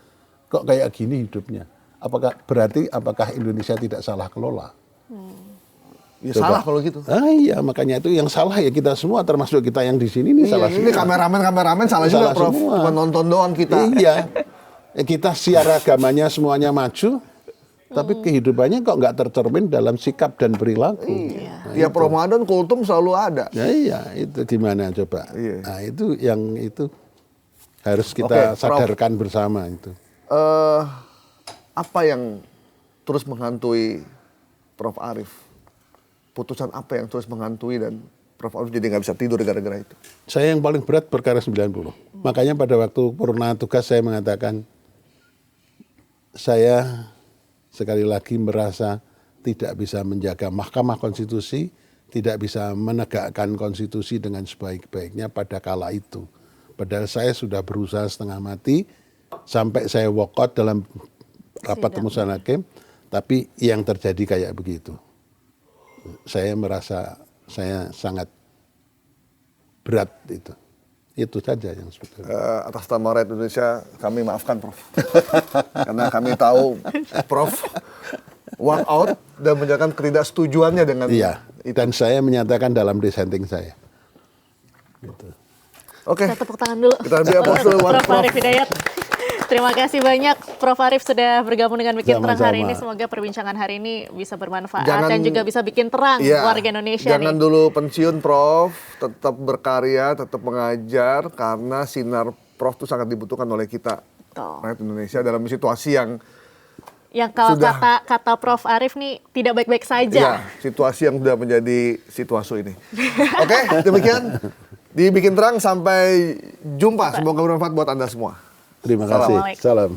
Speaker 1: kok kayak gini hidupnya? Apakah Indonesia tidak salah kelola?
Speaker 2: Ya
Speaker 1: Coba.
Speaker 2: salah kalau gitu.
Speaker 1: Iya, makanya itu yang salah ya kita semua, termasuk kita yang di sini ini salah
Speaker 2: Ini
Speaker 1: semua.
Speaker 2: kameramen salah juga,
Speaker 1: Salah
Speaker 2: Prof.
Speaker 1: semua.
Speaker 2: Penonton doang kita.
Speaker 1: Iya, kita siar agamanya semuanya maju, tapi kehidupannya kok nggak tercermin dalam sikap dan perilaku. Nah,
Speaker 2: Tiap Ramadan kultum selalu ada.
Speaker 1: ya iya, itu gimana coba?
Speaker 2: Iya.
Speaker 1: Nah itu yang itu harus
Speaker 2: Oke,
Speaker 1: kita
Speaker 2: Prof.
Speaker 1: sadarkan bersama itu.
Speaker 2: Apa yang terus menghantui Prof. Arief? Putusan apa yang terus menghantui dan Prof. Arief jadi nggak bisa tidur gara-gara itu?
Speaker 1: Saya yang paling berat perkara 90. Makanya pada waktu purnama tugas saya mengatakan, saya sekali lagi merasa tidak bisa menjaga Mahkamah Konstitusi, tidak bisa menegakkan konstitusi dengan sebaik-baiknya pada kala itu. Padahal saya sudah berusaha setengah mati, sampai saya walk out dalam rapat pemutusan hakim, tapi yang terjadi kayak begitu. Saya merasa saya sangat berat itu. Itu saja yang sebetulnya.
Speaker 2: Atas nama rakyat Indonesia kami maafkan Prof. Karena kami tahu Prof walk out dan menyatakan ketidaksetujuannya dengan
Speaker 1: Iya,
Speaker 2: itu.
Speaker 1: dan saya menyatakan dalam dissenting saya. Gitu.
Speaker 2: Oke.
Speaker 3: Kita tepuk tangan dulu.
Speaker 2: Kita ambil aplaus dulu buat
Speaker 3: Prof. Arief Hidayat. Terima kasih banyak Prof. Arief sudah bergabung dengan Bikin Terang hari ini.
Speaker 1: Sama-sama.
Speaker 3: Semoga perbincangan hari ini bisa bermanfaat
Speaker 2: Jangan-
Speaker 3: dan juga bisa bikin terang
Speaker 2: Iya,
Speaker 3: warga Indonesia
Speaker 2: jangan
Speaker 3: nih.
Speaker 2: dulu pensiun Prof, tetap berkarya, tetap mengajar karena sinar Prof itu sangat dibutuhkan oleh kita
Speaker 3: Betul.
Speaker 2: rakyat Indonesia dalam situasi
Speaker 3: Yang kalau
Speaker 2: Sudah.
Speaker 3: kata Prof. Arief nih tidak baik-baik
Speaker 2: ya,
Speaker 3: saja.
Speaker 2: situasi yang sudah menjadi situasi ini. Oke, demikian di Bikin Terang, sampai jumpa. Semoga bermanfaat buat Anda semua.
Speaker 1: Terima
Speaker 2: Salam.
Speaker 1: kasih. Salam.